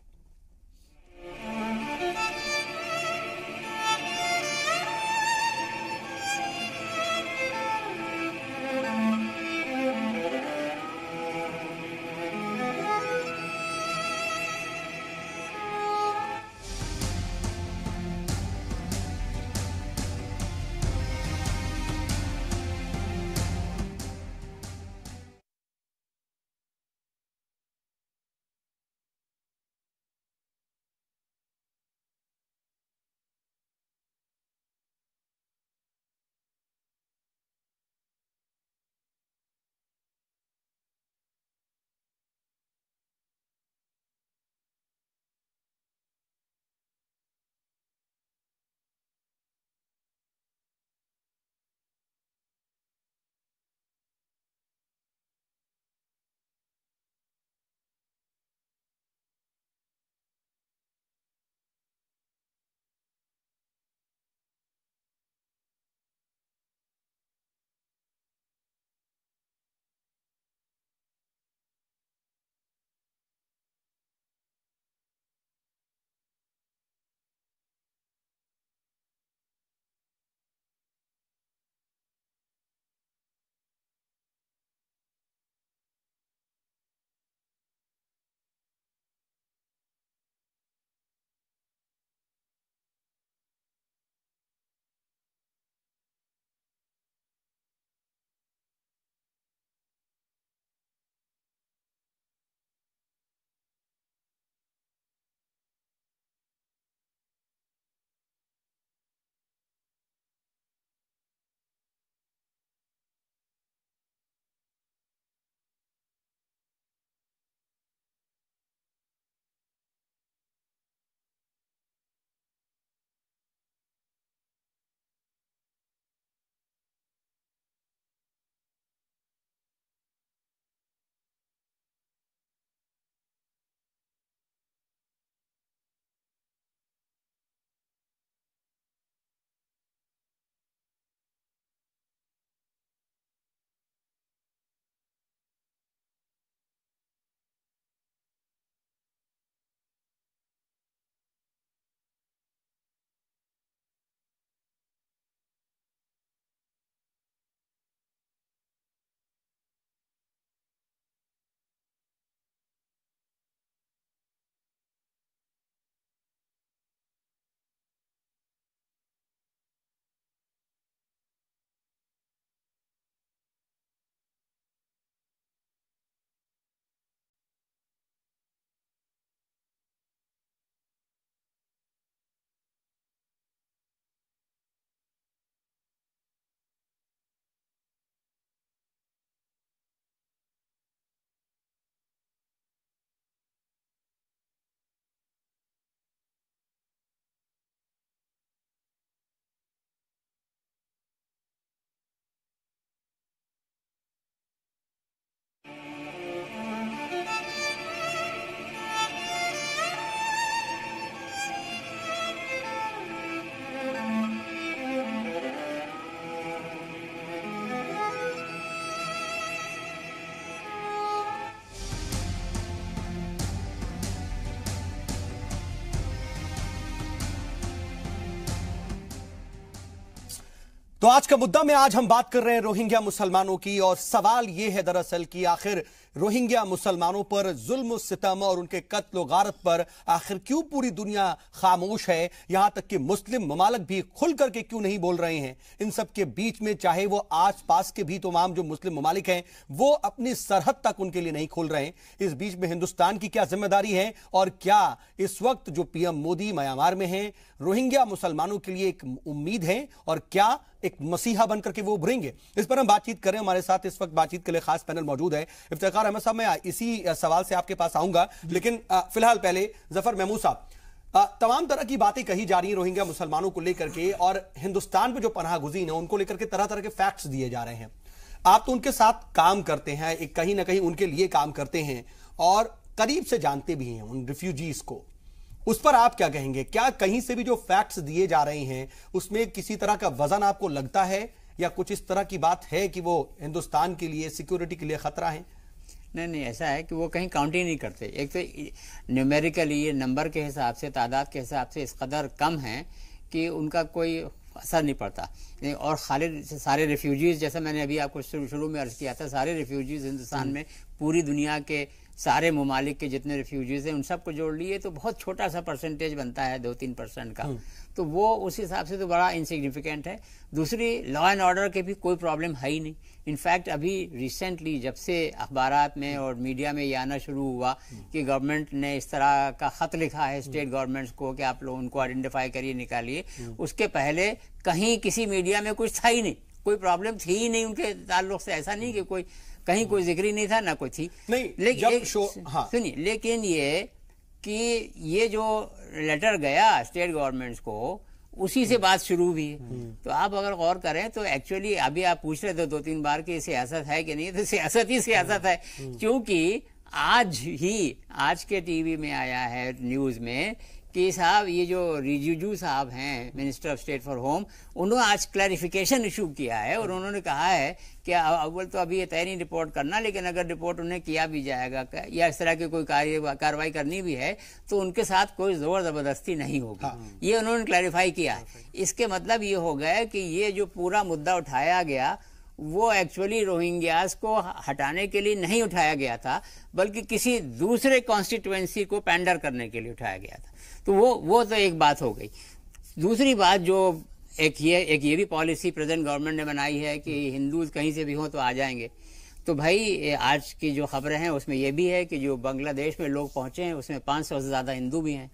तो आज का मुद्दा में आज हम बात कर रहे हैं रोहिंग्या मुसलमानों की, और सवाल यह है दरअसल कि आखिर रोहिंग्या मुसलमानों पर जुल्म सितम और उनके कत्ल गारत पर आखिर क्यों पूरी दुनिया खामोश है, यहां तक कि मुस्लिम ममालिक भी खुल करके क्यों नहीं बोल रहे हैं। इन सब के बीच में चाहे वो आस पास के भी तमाम जो मुस्लिम ममालिक हैं वो अपनी सरहद तक उनके लिए नहीं खोल रहे हैं। इस बीच में हिंदुस्तान की क्या जिम्मेदारी है, और क्या इस वक्त जो पीएम मोदी म्यांमार में हैं रोहिंग्या मुसलमानों के लिए एक उम्मीद है, और क्या एक मसीहा बनकर के वो उभरेंगे। इस पर हम बातचीत करें। हमारे साथ इस वक्त बातचीत के लिए खास पैनल मौजूद है। इफ्तिखार अहमद साहब, मैं इसी सवाल से आपके पास आऊंगा, लेकिन फिलहाल पहले जफर महमूद साहब, तमाम तरह की बातें कही जा रही हैं रोहिंग्या मुसलमानों को लेकर के, और हिंदुस्तान में जो पनाह गुज़ीन है उनको लेकर के तरह तरह के फैक्ट्स दिए जा रहे हैं। आप तो उनके साथ काम करते हैं, एक कहीं ना कहीं उनके लिए काम करते हैं और करीब से जानते भी हैं उन रिफ्यूजीज को। उस पर आप क्या कहेंगे? क्या कहीं से भी जो फैक्ट्स दिए जा रहे हैं उसमें किसी तरह का वजन आपको लगता है, या कुछ इस तरह की बात है कि वो हिंदुस्तान के लिए, सिक्योरिटी के लिए खतरा है? नहीं, ऐसा है कि वो कहीं काउंट ही नहीं करते। एक तो न्यूमेरिकली ये नंबर के हिसाब से, तादाद के हिसाब से इस कदर कम है कि उनका कोई असर नहीं पड़ता। और खाली सारे रिफ्यूजीज, जैसा मैंने अभी आपको शुरू में अर्ज किया था, सारे रिफ्यूजीज हिंदुस्तान में पूरी दुनिया के सारे ममालिक के जितने रिफ्यूजीज हैं उन सबको जोड़ लिए तो बहुत छोटा सा परसेंटेज बनता है, 2-3% का। तो वो उस हिसाब से तो बड़ा इनसिग्निफिकेंट है। दूसरी, लॉ एंड ऑर्डर के भी कोई प्रॉब्लम है ही नहीं। इनफैक्ट अभी रिसेंटली जब से अखबारात में और मीडिया में ये आना शुरू हुआ कि गवर्नमेंट ने इस तरह का खत लिखा है स्टेट गवर्नमेंट्स को कि आप लोग उनको आइडेंटिफाई करिए, निकालिए, उसके पहले कहीं किसी मीडिया में कुछ था ही नहीं, कोई प्रॉब्लम थी ही नहीं उनके ताल्लुक से। ऐसा नहीं कि कोई कहीं कोई जिक्र ही नहीं था, ना कोई थी नहीं। लेकिन हाँ। सुनिए, लेकिन ये कि ये जो लेटर गया स्टेट गवर्नमेंट्स को, उसी से बात शुरू हुई है। तो आप अगर गौर करें तो एक्चुअली अभी आप पूछ रहे थे 2-3 बार कि सियासत है कि नहीं, तो सियासत ही सियासत है। क्योंकि आज के टीवी में आया है न्यूज में कि साहब ये जो रिजिजू साहब हैं minister of state for home, उन्होंने आज क्लैरिफिकेशन इशू किया है और उन्होंने कहा है कि अव्वल तो अभी ये तय नहीं रिपोर्ट करना, लेकिन अगर रिपोर्ट उन्हें किया भी जाएगा या इस तरह की कोई कार्रवाई करनी भी है तो उनके साथ कोई जोर जबरदस्ती नहीं होगी। ये उन्होंने क्लैरिफाई किया है। इसके मतलब ये हो गया कि ये जो पूरा मुद्दा उठाया गया वो एक्चुअली रोहिंग्यास को हटाने के लिए नहीं उठाया गया था, बल्कि किसी दूसरे कॉन्स्टिट्यूएंसी को पैंडर करने के लिए उठाया गया था। तो वो तो एक बात हो गई। दूसरी बात जो एक ये भी पॉलिसी प्रेजेंट गवर्नमेंट ने बनाई है कि हिंदूज कहीं से भी हो तो आ जाएंगे। तो भाई आज की जो खबरें हैं उसमें ये भी है कि जो बांग्लादेश में लोग पहुंचे हैं उसमें 500 से ज्यादा हिंदू भी हैं।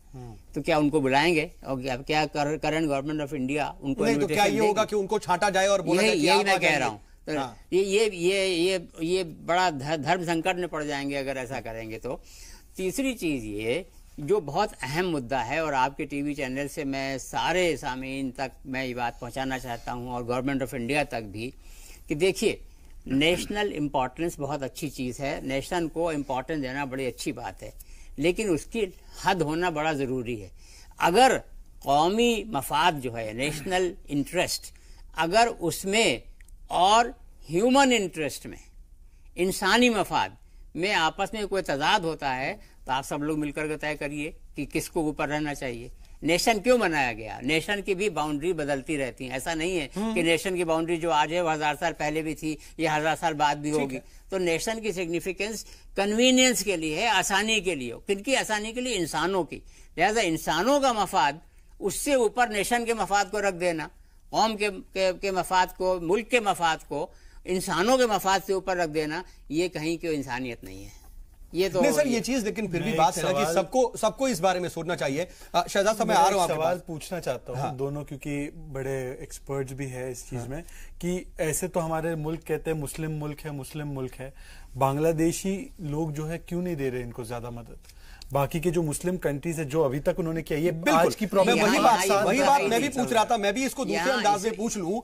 तो क्या उनको बुलाएंगे? और क्या करंट गवर्नमेंट ऑफ इंडिया उनको नहीं, तो क्या ये होगा कि उनको छांटा जाए और बोला जाए कि यही मैं कह रहा हूँ। तो ये बड़ा धर्म संकट में पड़ जाएंगे अगर ऐसा करेंगे तो। तीसरी चीज ये जो बहुत अहम मुद्दा है, और आपके टीवी चैनल से मैं सारे सामीन तक मैं ये बात पहुंचाना चाहता हूं और गवर्नमेंट ऑफ इंडिया तक भी, कि देखिए नेशनल इम्पोर्टेंस बहुत अच्छी चीज़ है, नेशन को इम्पोर्टेंस देना बड़ी अच्छी बात है, लेकिन उसकी हद होना बड़ा ज़रूरी है। अगर कौमी मफाद जो है नेशनल इंटरेस्ट, अगर उसमें और ह्यूमन इंटरेस्ट में, इंसानी मफाद में आपस में कोई तजाद होता है तो आप सब लोग मिलकर के तय करिए कि किसको ऊपर रहना चाहिए। नेशन क्यों बनाया गया? नेशन की भी बाउंड्री बदलती रहती है। ऐसा नहीं है कि नेशन की बाउंड्री जो आज है वो 1000 साल पहले भी थी या 1000 साल बाद भी होगी। तो नेशन की सिग्निफिकेंस कन्वीनियंस के लिए है, आसानी के लिए। किनकी आसानी के लिए? इंसानों की। लिहाजा इंसानों का मफाद उससे ऊपर नेशन के मफाद को रख देना, कौम के मफाद को, मुल्क के मफाद को इंसानों के मफाद से ऊपर रख देना, ये कहीं की इंसानियत नहीं है। ये तो नहीं सर, ये चीज लेकिन फिर भी बात है ना कि सबको इस बारे में सोचना चाहिए। शहजाद साहब, मैं आ रहा हूं, सवाल पूछना चाहता हूं दोनों, क्योंकि बड़े एक्सपर्ट्स भी है इस चीज में, कि ऐसे तो हमारे मुल्क कहते हैं मुस्लिम मुल्क है, बांग्लादेशी लोग जो है क्यों नहीं दे रहे इनको ज्यादा मदद? बाकी के जो मुस्लिम कंट्रीज है जो अभी तक उन्होंने किया, ये आज की प्रॉब्लम। वही बात मैं भी पूछ रहा था, मैं भी इसको दूसरे अंदाज में पूछ लूं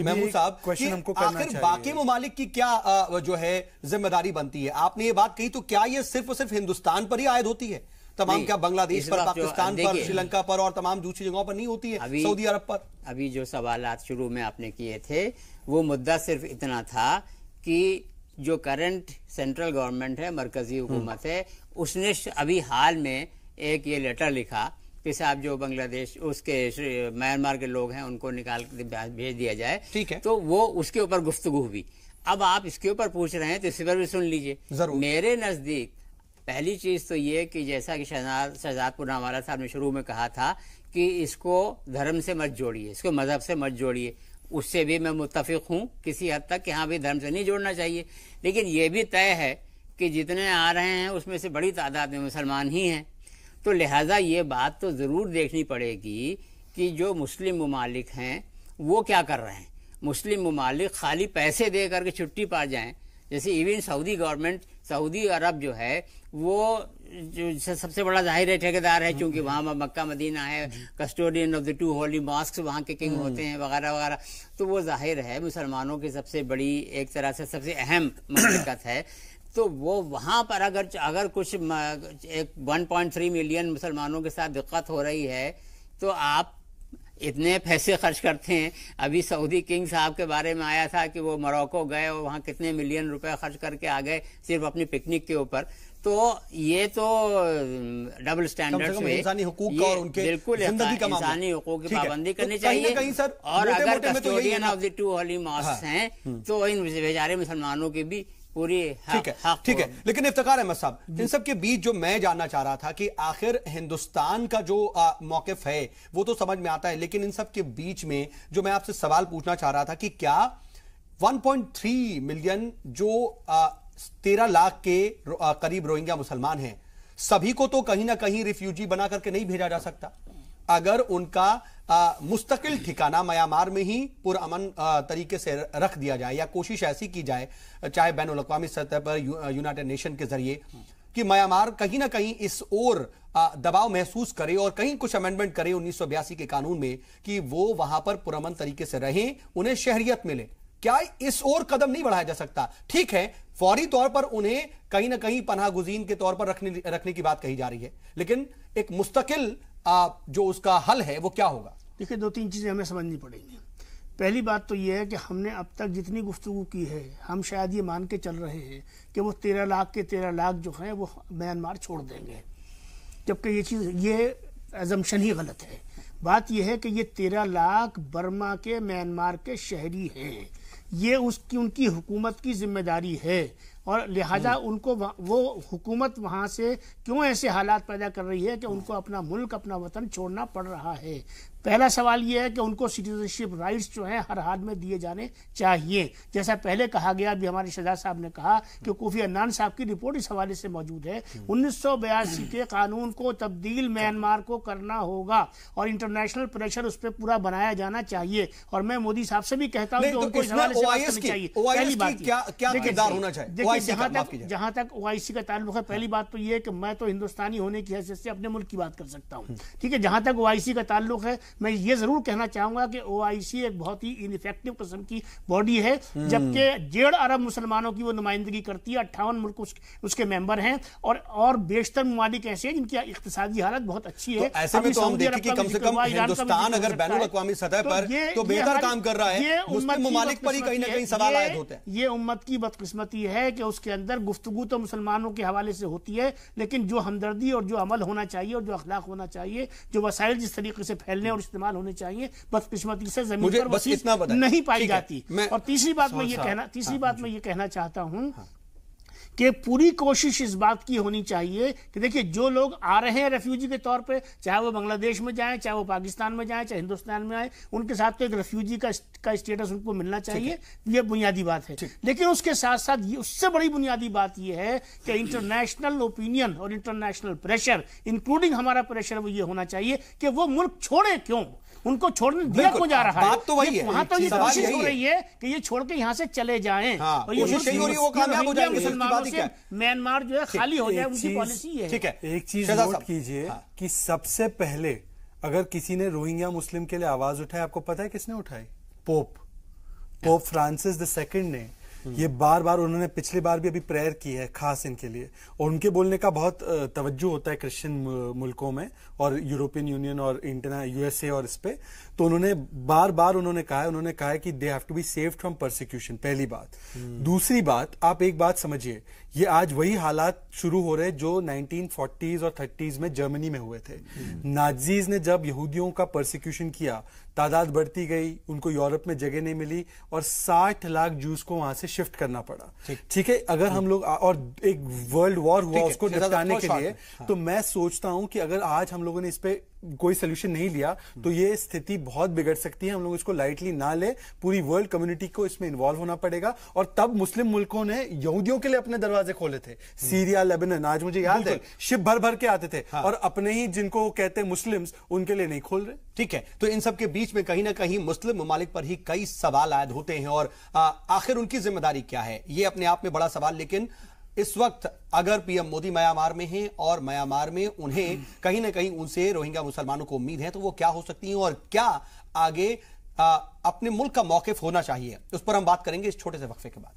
महमूद साहब, क्वेश्चन हमको करना चाहिए, बाकी ममालिक की क्या जो है जिम्मेदारी बनती है? आपने ये बात कही, तो क्या ये सिर्फ और सिर्फ हिंदुस्तान पर ही आयद होती है? तमाम क्या बांग्लादेश पर, पाकिस्तान पर, श्रीलंका पर और तमाम दूसरी जगहों पर नहीं होती है? सऊदी अरब पर? अभी जो सवालात शुरू में आपने किए थे वो मुद्दा सिर्फ इतना था कि जो करंट सेंट्रल गवर्नमेंट है, मरकजी हुकूमत है, उसने अभी हाल में एक ये लेटर लिखा कि साहब जो बांग्लादेश उसके म्यांमार के लोग हैं उनको निकाल भेज दिया जाए, ठीक है, तो वो उसके ऊपर गुफ्तगू हुई। अब आप इसके ऊपर पूछ रहे हैं तो इसी पर भी सुन लीजिए। मेरे नजदीक पहली चीज तो ये कि जैसा कि शहजाद पूनावाला साहब ने शुरू में कहा था कि इसको धर्म से मत जोड़िए, इसको मजहब से मत जोड़िए, उससे भी मैं मुत्तफिक हूं किसी हद तक कि हाँ भी धर्म से नहीं जोड़ना चाहिए। लेकिन ये भी तय है कि जितने आ रहे हैं उसमें से बड़ी तादाद में मुसलमान ही हैं, तो लिहाजा ये बात तो ज़रूर देखनी पड़ेगी कि जो मुस्लिम ममालिक हैं वो क्या कर रहे हैं। मुस्लिम ममालिक खाली पैसे दे करके छुट्टी पा जाएं, जैसे इवन सऊदी गवर्नमेंट, सऊदी अरब जो है वो जो सबसे बड़ा जाहिर है ठेकेदार है, चूंकि वहाँ मक्का मदीना है, custodian of the 2 holy mosque वहाँ के किंग होते हैं वगैरह वगैरह, तो वो जाहिर है मुसलमानों की सबसे बड़ी, एक तरह से सबसे अहम ममलकत है। तो वो वहाँ पर अगर कुछ 1.3 मिलियन मुसलमानों के साथ दिक्कत हो रही है तो आप इतने पैसे खर्च करते हैं। अभी सऊदी किंग साहब के बारे में आया था कि वो मोरक्को गए और वहाँ कितने मिलियन रुपए खर्च करके आ गए सिर्फ अपनी पिकनिक के ऊपर। तो ये तो डबल स्टैंडर्ड्स में इंसानी हुकूक और उनके बिल्कुल इंसानी हुकूक की पाबंदी करनी चाहिए। और अगर custodian of the 2 holy mosque हैं तो इन बेचारे मुसलमानों की भी पूरी ठीक है। लेकिन इफ्तिखार अहमद साहब, इन सब के बीच जो मैं जानना चाह रहा था कि आखिर हिंदुस्तान का जो मौकिफ है वो तो समझ में आता है, लेकिन इन सब के बीच में जो मैं आपसे सवाल पूछना चाह रहा था कि क्या 1.3 मिलियन जो 13 लाख के करीब रोहिंग्या मुसलमान हैं, सभी को तो कहीं ना कहीं रिफ्यूजी बना करके नहीं भेजा जा सकता। अगर उनका मुस्तकिल ठिकाना म्यांमार में ही पुरअमन तरीके से रख दिया जाए या कोशिश ऐसी की जाए, चाहे बैनुल अक़वामी सतह पर यूनाइटेड नेशन के जरिए, कि म्यांमार कहीं ना कहीं इस ओर दबाव महसूस करे और कहीं कुछ अमेंडमेंट करे 1982 के कानून में कि वो वहां पर पुरअमन तरीके से रहें, उन्हें शहरियत मिले, क्या इस ओर कदम नहीं बढ़ाया जा सकता? ठीक है, फौरी तौर पर उन्हें कहीं ना कहीं पनाह गुज़ीन के तौर पर रखने की बात कही जा रही है, लेकिन एक मुस्तकिल जो उसका हल है वो क्या होगा? देखिए, 2-3 चीजें हमें समझनी पड़ेंगी। पहली बात तो यह है कि हमने अब तक जितनी गुफ्तगू की है, हम शायद ये मान के चल रहे हैं कि वो 13 लाख के 13 लाख जो हैं वो म्यांमार छोड़ देंगे, जबकि ये अजम्पशन ही गलत है। बात यह है कि ये 13 लाख बर्मा के म्यांमार के शहरी हैं, ये उनकी हुकूमत की जिम्मेदारी है और लिहाजा उनको वो हुकूमत वहाँ से क्यों ऐसे हालात पैदा कर रही है कि उनको अपना मुल्क, अपना वतन छोड़ना पड़ रहा है। पहला सवाल ये है कि उनको सिटीजनशिप राइट्स जो हैं हर हाल में दिए जाने चाहिए। जैसा पहले कहा गया, अभी हमारे शहजाद साहब ने कहा कि कोफी अन्नान साहब की रिपोर्ट इस हवाले से मौजूद है। 1982 के कानून को तब्दील म्यांमार को करना होगा और इंटरनेशनल प्रेशर उस पर पूरा बनाया जाना चाहिए। और मैं मोदी साहब से भी कहता हूँ कि उनको इस हवाले से बात करनी चाहिए। पहली बात क्या किरदार होना चाहिए? देखिए, जहां तक ओआईसी का ताल्लुक है, पहली बात तो ये है कि मैं तो हिंदुस्तानी होने की हैसियत से अपने मुल्क की बात कर सकता हूँ, ठीक है। जहां तक ओआईसी का ताल्लुक है, मैं ये जरूर कहना चाहूंगा कि ओआईसी एक बहुत ही इनइफेक्टिव किस्म की बॉडी है, जबकि 1.5 अरब मुसलमानों की वो नुमाइंदगी करती है, 58 मुल्क उसके मेंबर हैं और बेशतर ममालिक ऐसे हैं जिनकी इक्तिसादी हालत बहुत अच्छी है। तो ऐसे में तो हम देखें कि कम से कम हिंदुस्तान अगर बैनुल अक़वामी सतह पर तो बेहतर काम कर रहा है, मुस्लिम ममालिक पर ही कहीं ना कहीं सवाल आयद होते हैं। ये उम्मत की बदकिस्मती है कि उसके अंदर गुफ्तगू तो मुसलमानों के हवाले से होती है, लेकिन जो हमदर्दी और जो अमल होना चाहिए और जो अखलाक होना चाहिए, जो वसाइल जिस तरीके से फैलने और इस्तेमाल होने चाहिए, बदकिस्मती से जमीन पर बस इतना नहीं पाई जाती। और तीसरी बात मैं ये कहना चाहता हूं कि पूरी कोशिश इस बात की होनी चाहिए कि देखिए, जो लोग आ रहे हैं रेफ्यूजी के तौर पे, चाहे वो बांग्लादेश में जाएं, चाहे वो पाकिस्तान में जाएं, चाहे हिंदुस्तान में आए, उनके साथ तो एक रेफ्यूजी का स्टेटस उनको मिलना चाहिए, ये बुनियादी बात है। लेकिन उसके साथ साथ उससे बड़ी बुनियादी बात ये है कि इंटरनेशनल ओपिनियन और इंटरनेशनल प्रेशर, इंक्लूडिंग हमारा प्रेशर, वो ये होना चाहिए कि वो मुल्क छोड़े क्यों, उनको छोड़ने दिया क्यों जा रहा है। बात तो वही है, वहां तो ये कोशिश हो रही है कि ये छोड़ के यहाँ से चले जाएं और ये मुसलमानों से म्यांमार जो है खाली हो जाए, उनकी पॉलिसी है। ठीक है, एक चीज नोट कीजिए कि सबसे पहले अगर किसी ने रोहिंग्या मुस्लिम के लिए आवाज उठाई, आपको पता है किसने उठाई? पोप फ्रांसिस II ने ये बार बार उन्होंने पिछली बार भी अभी प्रेयर की है खास इनके लिए, और उनके बोलने का बहुत तवज्जो होता है क्रिश्चियन मुल्कों में और यूरोपियन यूनियन और यूएसए और इस पे। तो उन्होंने बार बार उन्होंने कहा है कि they have to be saved from persecution, पहली बात। दूसरी बात, आप एक बात समझिए, ये आज वही हालात शुरू हो रहे जो 1940s और 30s में जर्मनी में हुए थे। नाजीज ने जब यहूदियों का परसिक्यूशन किया, तादाद बढ़ती गई, उनको यूरोप में जगह नहीं मिली और 60 लाख जूस को वहां से शिफ्ट करना पड़ा। ठीक है, अगर हम लोग, और एक वर्ल्ड वॉर हुआ उसको निपटाने के लिए, तो मैं सोचता हूं कि अगर आज हम लोगों ने इस पे कोई सोल्यूशन नहीं लिया तो ये स्थिति बहुत बिगड़ सकती है। हम लोग इसको लाइटली ना ले, पूरी वर्ल्ड कम्युनिटी को इसमें इन्वॉल्व होना पड़ेगा। और तब मुस्लिम मुल्कों ने यहूदियों के लिए अपने दरवाजे खोले थे, सीरिया, लेबनान, आज मुझे याद है शिप भर भर के आते थे, और अपने ही जिनको कहते हैं मुस्लिम्स, उनके लिए नहीं खोल रहे। ठीक है, तो इन सब के बीच में कहीं ना कहीं मुस्लिम ममालिक पर ही कई सवाल आयद होते हैं, और आखिर उनकी जिम्मेदारी क्या है, ये अपने आप में बड़ा सवाल। लेकिन इस वक्त अगर पीएम मोदी म्यांमार में हैं और म्यांमार में उन्हें कहीं ना कहीं उनसे रोहिंग्या मुसलमानों को उम्मीद है, तो वो क्या हो सकती है और क्या आगे अपने मुल्क का मौकिफ होना चाहिए, उस पर हम बात करेंगे इस छोटे से वक्फे के बाद।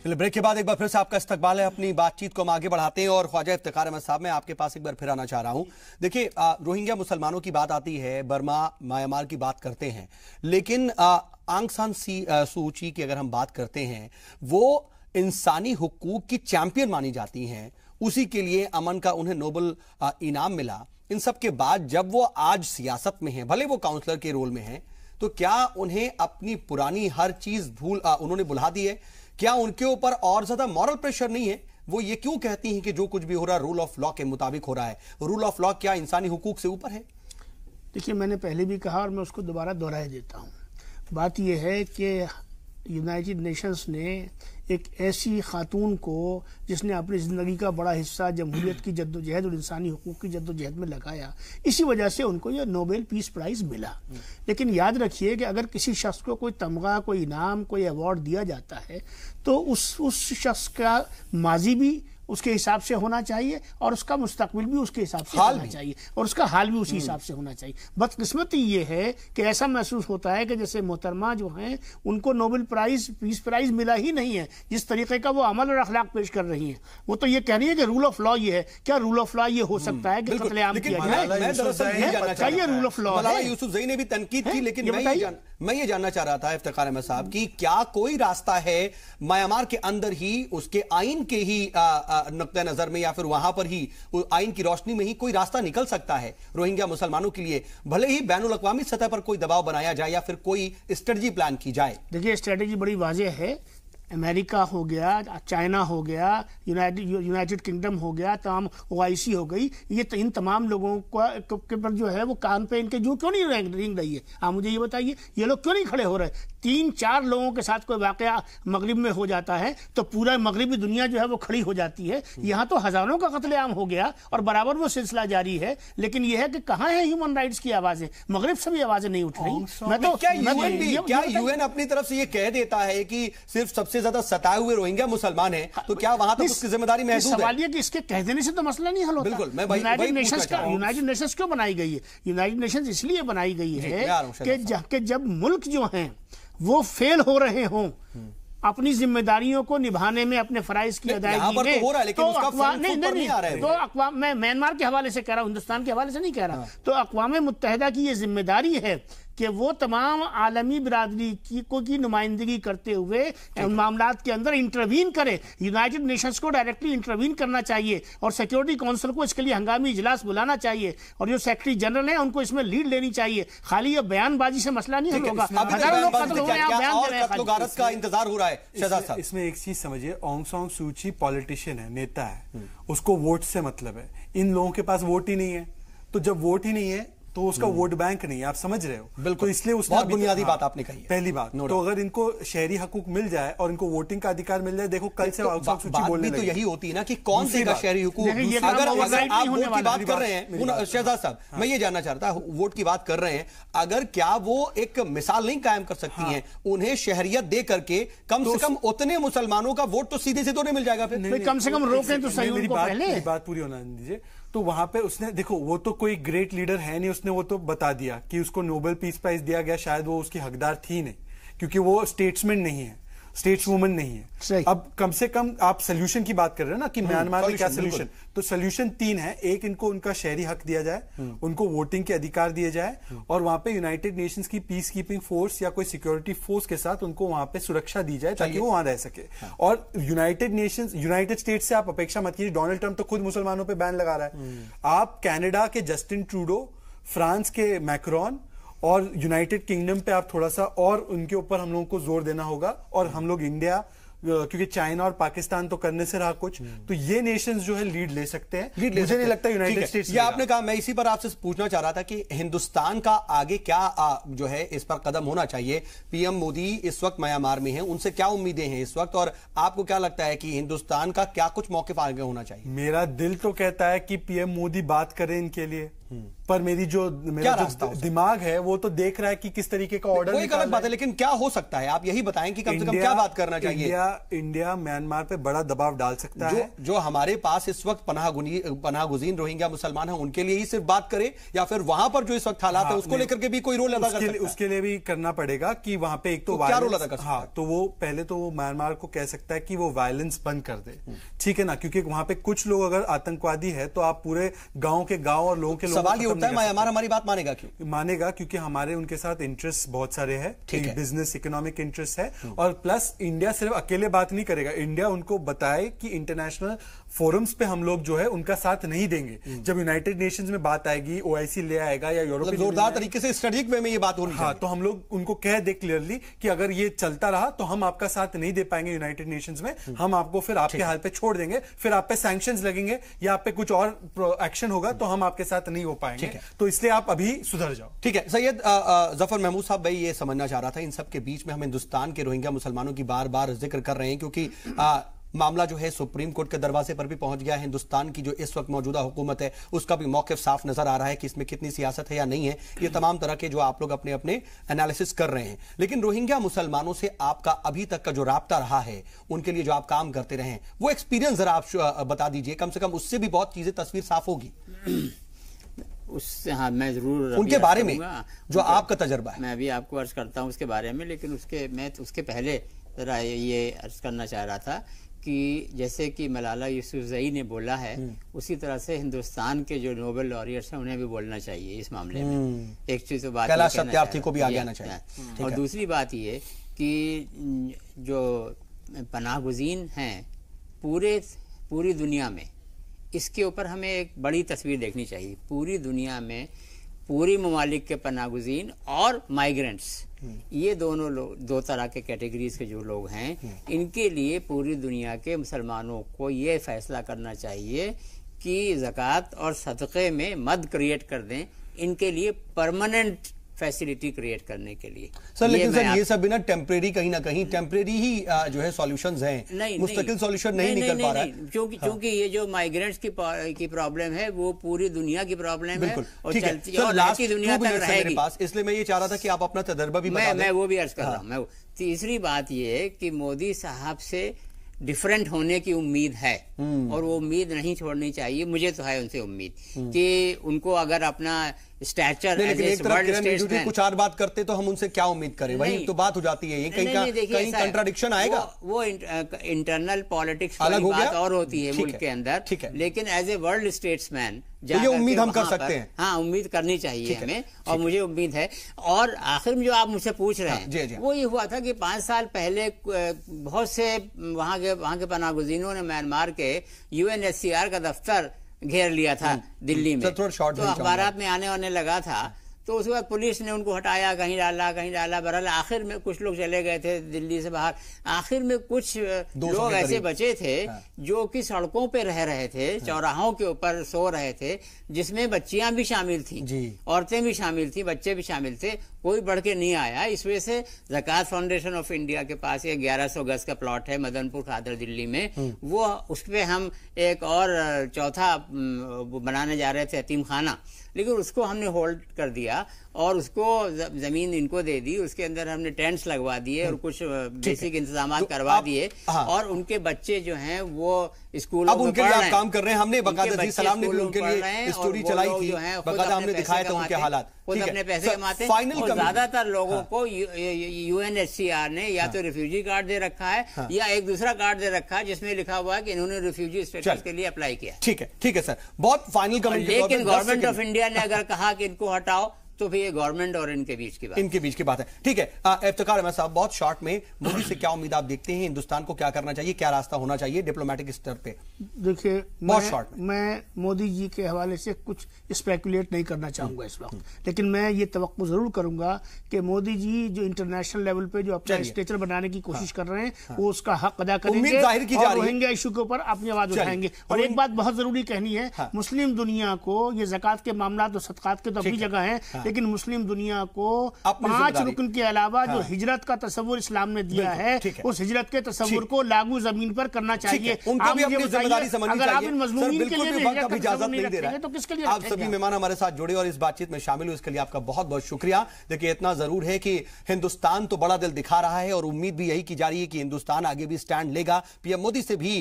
चलिए ब्रेक के बाद एक बार फिर से आपका इस्तकबाल है। अपनी बातचीत को हम आगे बढ़ाते हैं और ख्वाजा इफ्तिखार अहमद साहब, मैं आपके पास एक बार फिर आना चाह रहा हूं। देखिए, रोहिंग्या मुसलमानों की बात आती है, बर्मा म्यांमार की बात करते हैं, लेकिन आंग सान सू की की अगर हम बात करते हैं, वो इंसानी हुकूक की चैंपियन मानी जाती हैं, उसी के लिए अमन का उन्हें नोबेल इनाम मिला। इन सब के बाद जब वो आज सियासत में हैं, भले वो काउंसलर के रोल में हैं, तो क्या उन्हें अपनी पुरानी हर चीज उन्होंने भुला दी है? क्या उनके ऊपर और ज्यादा मॉरल प्रेशर नहीं है? वो ये क्यों कहती हैं कि जो कुछ भी हो रहा है रूल ऑफ लॉ के मुताबिक हो रहा है? रूल ऑफ लॉ क्या इंसानी हुकूक से ऊपर है? देखिए, मैंने पहले भी कहा और मैं उसको दोबारा दोहराए देता हूं। बात यह है कि यूनाइटेड नेशंस ने एक ऐसी खातून को, जिसने अपनी ज़िंदगी का बड़ा हिस्सा जमहूरियत की जद्दोजहद और इंसानी हुकूक की जद्दोजहद में लगाया, इसी वजह से उनको यह नोबेल पीस प्राइज़ मिला। लेकिन याद रखिए कि अगर किसी शख्स को कोई तमगा, कोई इनाम, कोई अवार्ड दिया जाता है, तो उस शख्स का माजी भी उसके हिसाब से होना चाहिए और उसका मुस्तकबिल भी उसके हिसाब से होना चाहिए और उसका हाल भी उसी हिसाब से होना चाहिए। बदकिस्मती ये है कि ऐसा महसूस होता है कि जैसे मोहतरमा जो हैं उनको नोबेल प्राइज पीस प्राइज मिला ही नहीं है, जिस तरीके का वो अमल और अखलाक पेश कर रही हैं। वो तो ये कह रही है कि रूल ऑफ लॉ ये है। क्या रूल ऑफ लॉ ये हो सकता है कि कत्लेआम किया जाए? रूल ऑफ लॉ है। यूसुफजई ने भी तनकीद की, लेकिन मैं ये जानना चाह रहा था इफ्तिखार अहमद साहब कि क्या कोई रास्ता है म्यांमार के अंदर ही उसके आइन के ही नुक्ते नजर में या फिर वहां पर ही आइन की रोशनी में ही कोई रास्ता निकल सकता है रोहिंग्या मुसलमानों के लिए, भले ही बैनुल अक़वामी सतह पर कोई दबाव बनाया जाए या फिर कोई स्ट्रेटजी प्लान की जाए? देखिए, स्ट्रेटजी बड़ी वाज़ेह है। अमेरिका हो गया, चाइना हो गया, यूनाइटेड किंगडम हो गया, तमाम OIC हो गई, ये इन तमाम लोगों के पर जो है वो कान पे इनके जू क्यों नहीं रेंग रही है? आप मुझे ये बताइए, ये लोग क्यों नहीं खड़े हो रहे? 3-4 लोगों के साथ कोई वाकया मगरिब में हो जाता है तो पूरा मगरिबी दुनिया जो है वो खड़ी हो जाती है। यहाँ तो हजारों का कत्लेआम हो गया और बराबर वो सिलसिला जारी है, लेकिन यह है कि कहाँ है ह्यूमन राइट्स की आवाजें? मगरिब से भी आवाजें नहीं उठ रही। मैं तो क्या यूएन अपनी तरफ से ये कह देता है कि सिर्फ सबसे ज्यादा सताए हुए रोहिंग्या मुसलमान हैं, तो क्या वहां तक उसकी जिम्मेदारी महसूस है? सवाल ये कि इसके कह देने से तो मसला नहीं हल होता। बिल्कुल, मैं यूनाइटेड नेशंस क्यों बनाई गई है? यूनाइटेड नेशंस इसलिए बनाई गई है कि जब मुल्क जो हैं वो फेल हो रहे हों अपनी जिम्मेदारियों को निभाने में, अपने फराइज की अदायगी में, तो हो रहा है, लेकिन उसका तो अक़वाम, मैं म्यांमार के हवाले से कह रहा हूं, हिंदुस्तान के हवाले से नहीं कह रहा। तो अक़वाम मुत्तहिदा की ये जिम्मेदारी है कि वो तमाम आलमी बिरादरी की नुमाइंदगी करते हुए मामलात के अंदर इंटरवीन करे। यूनाइटेड नेशंस को डायरेक्टली इंटरवीन करना चाहिए और सिक्योरिटी काउंसिल को इसके लिए हंगामी इजलास बुलाना चाहिए और जो सेक्रेटरी जनरल है उनको इसमें लीड लेनी चाहिए। खाली ये बयानबाजी से मसला नहीं हल होगा। हजारों लोग कत्ल हो रहे हैं, आप बयान दे रहे हैं का इंतजार हो रहा है। शहजाद साहब, इसमें एक चीज समझिए, ऑंग सांग सू की पॉलिटिशियन है, नेता है, उसको वोट से मतलब है। इन लोगों के पास वोट ही नहीं है, तो जब वोट ही नहीं है तो उसका वोट बैंक नहीं है, आप समझ रहे हो। बिल्कुल, तो इसलिए उसने बहुत बुनियादी बात आपने कही है। पहली बात तो अगर इनको शहरी हकूक मिल जाए और इनको वोटिंग का अधिकार मिल जाए, देखो कल से बात भी तो यही होती है ना कि कौन देगा शहरी हकूक। अगर आप वोट की बात कर रहे हैं शहजाद साहब, मैं ये जानना चाहता हूं, वोट की बात कर रहे हैं, अगर क्या वो एक मिसाल नहीं कायम कर सकती हैं, उन्हें शहरियत दे करके कम से कम उतने मुसलमानों का वोट तो सीधे सीधे नहीं मिल जाएगा? फिर कम से कम रोकें तो सही। मेरी बात पूरी होना दीजिए। तो वहां पे उसने, देखो वो तो कोई ग्रेट लीडर है नहीं, उसने वो तो बता दिया कि उसको नोबेल पीस प्राइज दिया गया, शायद वो उसकी हकदार थी नहीं, क्योंकि वो स्टेट्समैन नहीं है, स्टेट्सवुमन नहीं है। अब कम से कम आप सोल्यूशन की बात कर रहे हो ना कि म्यांमार में क्या सोल्यूशन, तो सोल्यूशन 3 है। एक, इनको उनका शहरी हक दिया जाए, उनको वोटिंग के अधिकार दिए जाए और वहां पे यूनाइटेड नेशंस की पीस कीपिंग फोर्स या कोई सिक्योरिटी फोर्स के साथ उनको वहां पे सुरक्षा दी जाए ताकि वो वहां रह सके। और यूनाइटेड स्टेट्स से आप अपेक्षा मत कीजिए, डोनाल्ड ट्रंप तो खुद मुसलमानों पर बैन लगा रहा है। आप कनाडा के जस्टिन ट्रूडो, फ्रांस के मैक्रोन और यूनाइटेड किंगडम पे आप थोड़ा सा और उनके ऊपर हम लोगों को जोर देना होगा। और हम लोग इंडिया, क्योंकि चाइना और पाकिस्तान तो करने से रहा कुछ, तो ये नेशंस जो है लीड ले सकते हैं। मुझे नहीं लगता यूनाइटेड स्टेट्स। ये आपने कहा, मैं इसी पर आपसे पूछना चाह रहा था कि हिंदुस्तान का आगे क्या जो है इस पर कदम होना चाहिए। पीएम मोदी इस वक्त म्यांमार में हैं, उनसे क्या उम्मीदें हैं इस वक्त, और आपको क्या लगता है कि हिंदुस्तान का क्या कुछ मौक़िफ़ आगे होना चाहिए? मेरा दिल तो कहता है कि पीएम मोदी बात करें इनके लिए, पर मेरा जो दिमाग है वो तो देख रहा है कि किस तरीके का ऑर्डर। कोई गलत बात है, लेकिन क्या हो सकता है आप यही बताएं कि कम से कम क्या बात करना चाहिए? इंडिया म्यांमार पे बड़ा दबाव डाल सकता है। जो हमारे पास इस वक्त पनाहगुज़ीन रोहिंग्या मुसलमान हैं उनके लिए ही सिर्फ बात करे, या फिर वहां पर जो इस वक्त हालात है उसको लेकर के भी कोई रोल अदा कर सकता है? उसके लिए भी करना पड़ेगा कि वहां पे एक तो क्या रोल अदा कर सकता है? तो वो पहले तो वो म्यांमार को कह सकता है कि वो वायलेंस बंद कर दे, ठीक है ना, क्योंकि वहां पे कुछ लोग अगर आतंकवादी है तो आप पूरे गांव के गांव और लोगों के लोग। सवाल ये उठता है, म्यांमार हमारी बात मानेगा क्यों? मानेगा क्योंकि हमारे उनके साथ इंटरेस्ट बहुत सारे हैं, बिजनेस इकोनॉमिक इंटरेस्ट है। और प्लस इंडिया सिर्फ अकेले बात नहीं करेगा, इंडिया उनको बताए कि इंटरनेशनल फोरम्स पे हम लोग जो है उनका साथ नहीं देंगे। जब यूनाइटेड नेशंस में बात आएगी, OIC ले आएगा या यूरोपियन, जोरदार तरीके से स्ट्रेटेजिक वे में ये बात होनी चाहिए। तो हम लोग उनको कह दे क्लियरली कि अगर ये चलता रहा तो हम आपका साथ नहीं दे पाएंगे यूनाइटेड नेशंस में, हम आपको फिर आपके हाल पे छोड़ देंगे, फिर आप पे सैंक्शंस लगेंगे या आप पे कुछ और एक्शन होगा तो हम आपके साथ नहीं हो पाएंगे। तो इसलिए आप अभी सुधर जाओ। ठीक है सैयद जफर महमूद साहब, भाई ये समझना चाह रहा था, इन सब के बीच में हम हिंदुस्तान के रोहिंग्या मुसलमानों की बार बार जिक्र कर रहे हैं क्योंकि मामला जो है सुप्रीम कोर्ट के दरवाजे पर भी पहुंच गया है। हिंदुस्तान की जो इस वक्त मौजूदा हुकूमत है उसका भी मौक़िफ़ साफ नजर आ रहा है कि इसमें कितनी सियासत है या नहीं है। ये तमाम तरह के जो आप लोग अपने अपने एनालिसिस कर रहे हैं, लेकिन रोहिंग्या मुसलमानों से आपका अभी तक का जो राब्ता रहा है, उनके लिए जो आप काम करते रहे, वो एक्सपीरियंस जरा आप बता दीजिए, कम से कम उससे भी बहुत चीजें तस्वीर साफ होगी उससे। हाँ, मैं जरूर उनके बारे में जो आपका तजर्बा है, मैं अभी आपको अर्ज करता हूँ उसके बारे में, लेकिन मैं उसके पहले जरा ये अर्ज करना चाह रहा था कि जैसे कि मलाला यूसुफजई ने बोला है, उसी तरह से हिंदुस्तान के जो नोबेल लॉरियट्स हैं उन्हें भी बोलना चाहिए इस मामले में। एक चीज तो बात कैलाश सत्यार्थी को भी आगे आना चाहिए। और दूसरी बात ये कि जो पनाहगुज़ीन हैं पूरी दुनिया में, इसके ऊपर हमें एक बड़ी तस्वीर देखनी चाहिए। पूरी दुनिया में पूरी ममालिक के पनाहगुज़ीन और माइग्रेंट्स, ये दोनों लोग, दो तरह के कैटेगरीज के जो लोग हैं, इनके लिए पूरी दुनिया के मुसलमानों को ये फैसला करना चाहिए कि ज़कात और सदक़े में मद क्रिएट कर दें, इनके लिए परमानेंट फैसिलिटी क्रिएट करने के लिए। सर लेकिन सर ये सब बिना टेम्परेरी, कहीं ना कहीं टेम्परेरी ही जो है सॉल्यूशंस हैं, मुस्तकिल सॉल्यूशन नहीं निकल पा रहा है। क्योंकि ये जो माइग्रेंट्स की प्रॉब्लम है वो पूरी दुनिया की प्रॉब्लम है और चलती है और लास्ट दुनिया तक रहेगी। इसलिए मैं ये चाह रहा था कि आप अपना तजर्बा भी बता दें। मैं वो भी अर्ज कर रहा हूँ। तीसरी बात ये है कि मोदी साहब से डिफरेंट होने की उम्मीद है और वो उम्मीद नहीं छोड़नी चाहिए। मुझे तो है उनसे उम्मीद कि उनको अगर अपना स्टैचर कुछ और बात करते तो हम उनसे क्या उम्मीद करें, वही तो बात हो जाती है। ये कहीं कंट्राडिक्शन आएगा। वो इंटरनल पॉलिटिक्स वाली बात और होती है मुल्क के अंदर, लेकिन एज ए वर्ल्ड स्टेट्समैन ये उम्मीद हम कर सकते हैं। हाँ, उम्मीद करनी चाहिए हमें, और मुझे उम्मीद है। और आखिर में जो आप मुझसे पूछ रहे हैं वो ये हुआ था कि 5 साल पहले बहुत से वहाँ के पनाहगुज़ीनों ने म्यांमार के UNHCR का दफ्तर घेर लिया था दिल्ली में, तो अखबारात में आने लगा था। तो उसके बाद पुलिस ने उनको हटाया, कहीं डाला बहरहाल आखिर में कुछ लोग चले गए थे दिल्ली से बाहर। आखिर में कुछ लोग ऐसे बचे थे जो कि सड़कों पे रह रहे थे, चौराहों के ऊपर सो रहे थे, जिसमें बच्चियां भी शामिल थी, औरतें भी शामिल थी, बच्चे भी शामिल थे। कोई बढ़ के नहीं आया। इस वजह से ज़कात फाउंडेशन ऑफ इंडिया के पास ये 1100 गज का प्लॉट है मदनपुर खादर दिल्ली में, वो उस पर हम एक और चौथा बनाने जा रहे थे यतीम खाना, लेकिन उसको हमने होल्ड कर दिया और उसको जमीन इनको दे दी। उसके अंदर हमने टेंट्स लगवा दिए और कुछ बेसिक इंतजाम करवा दिए और उनके बच्चे जो हैं वो स्कूल अब उनके लिए आप काम कर रहे हैं। हमने बकायदा जी सलाम ने भी उनके लिए स्टोरी चलाई थी, बकायदा हमने दिखाया था उनके हालात, खुद अपने पैसे कमाते हैं। और ज्यादातर लोगों को UNHCR ने या तो रिफ्यूजी कार्ड दे रखा है या एक दूसरा कार्ड दे रखा है जिसमें लिखा हुआ है कि इन्होंने रिफ्यूजी स्टेटस के लिए अप्लाई किया। ठीक है सर, बहुत फाइनल कमेंट। लेकिन गवर्नमेंट ऑफ इंडिया ने अगर कहा कि इनको हटाओ तो फिर ये गवर्नमेंट और इनके बीच की बात है। ठीक है, इफ्तिखार अहमद साहब, बहुत शॉर्ट में मोदी से क्या उम्मीद आप देखते हैं? हिंदुस्तान को क्या करना चाहिए, क्या रास्ता होना चाहिए डिप्लोमेटिक स्तर पे? देखिए, बहुत शॉर्ट में मैं मोदी जी के हवाले से कुछ स्पेकुलेट नहीं करना चाहूंगा इस वक्त, लेकिन मैं ये तवक्को जरूर करूंगा कि मोदी जी जो इंटरनेशनल लेवल पे जो अपना स्टेचर बनाने की कोशिश कर रहे हैं वो उसका हक अदा करेंगे और रोहिंग्या इशू के ऊपर अपनी आवाज उठाएंगे। और एक बात बहुत जरूरी कहनी है, मुस्लिम दुनिया को ये ज़कात के मामला तो सदकात के तो अपनी जगह है, लेकिन मुस्लिम दुनिया को 5 रुकन के अलावा जो हिजरत का तस्वुर इस्लाम ने दिया है, उस हिजरत के तस्वुर को लागू जमीन पर करना चाहिए। अगर आप इन मजमून के लिए इजाजत नहीं दे रहे हैं तो किसके लिए? आप सभी मेहमान हमारे साथ जुड़े और इस बातचीत में शामिल हुए, इसके लिए आपका बहुत बहुत शुक्रिया। देखिए, इतना जरूर है कि हिंदुस्तान तो बड़ा दिल दिखा रहा है और उम्मीद भी यही की जा रही है कि हिंदुस्तान आगे भी स्टैंड लेगा। पीएम मोदी से भी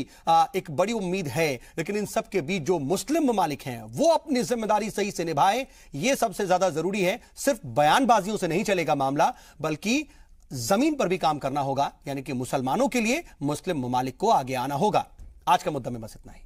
एक बड़ी उम्मीद है, लेकिन इन सब के बीच जो मुस्लिम ममालिक हैं वो अपनी जिम्मेदारी सही से निभाए, ये सबसे ज्यादा जरूरी है। सिर्फ बयानबाजियों से नहीं चलेगा मामला, बल्कि जमीन पर भी काम करना होगा, यानी कि मुसलमानों के लिए मुस्लिम ममालिक को आगे आना होगा। आज का मुद्दा में बस इतना ही।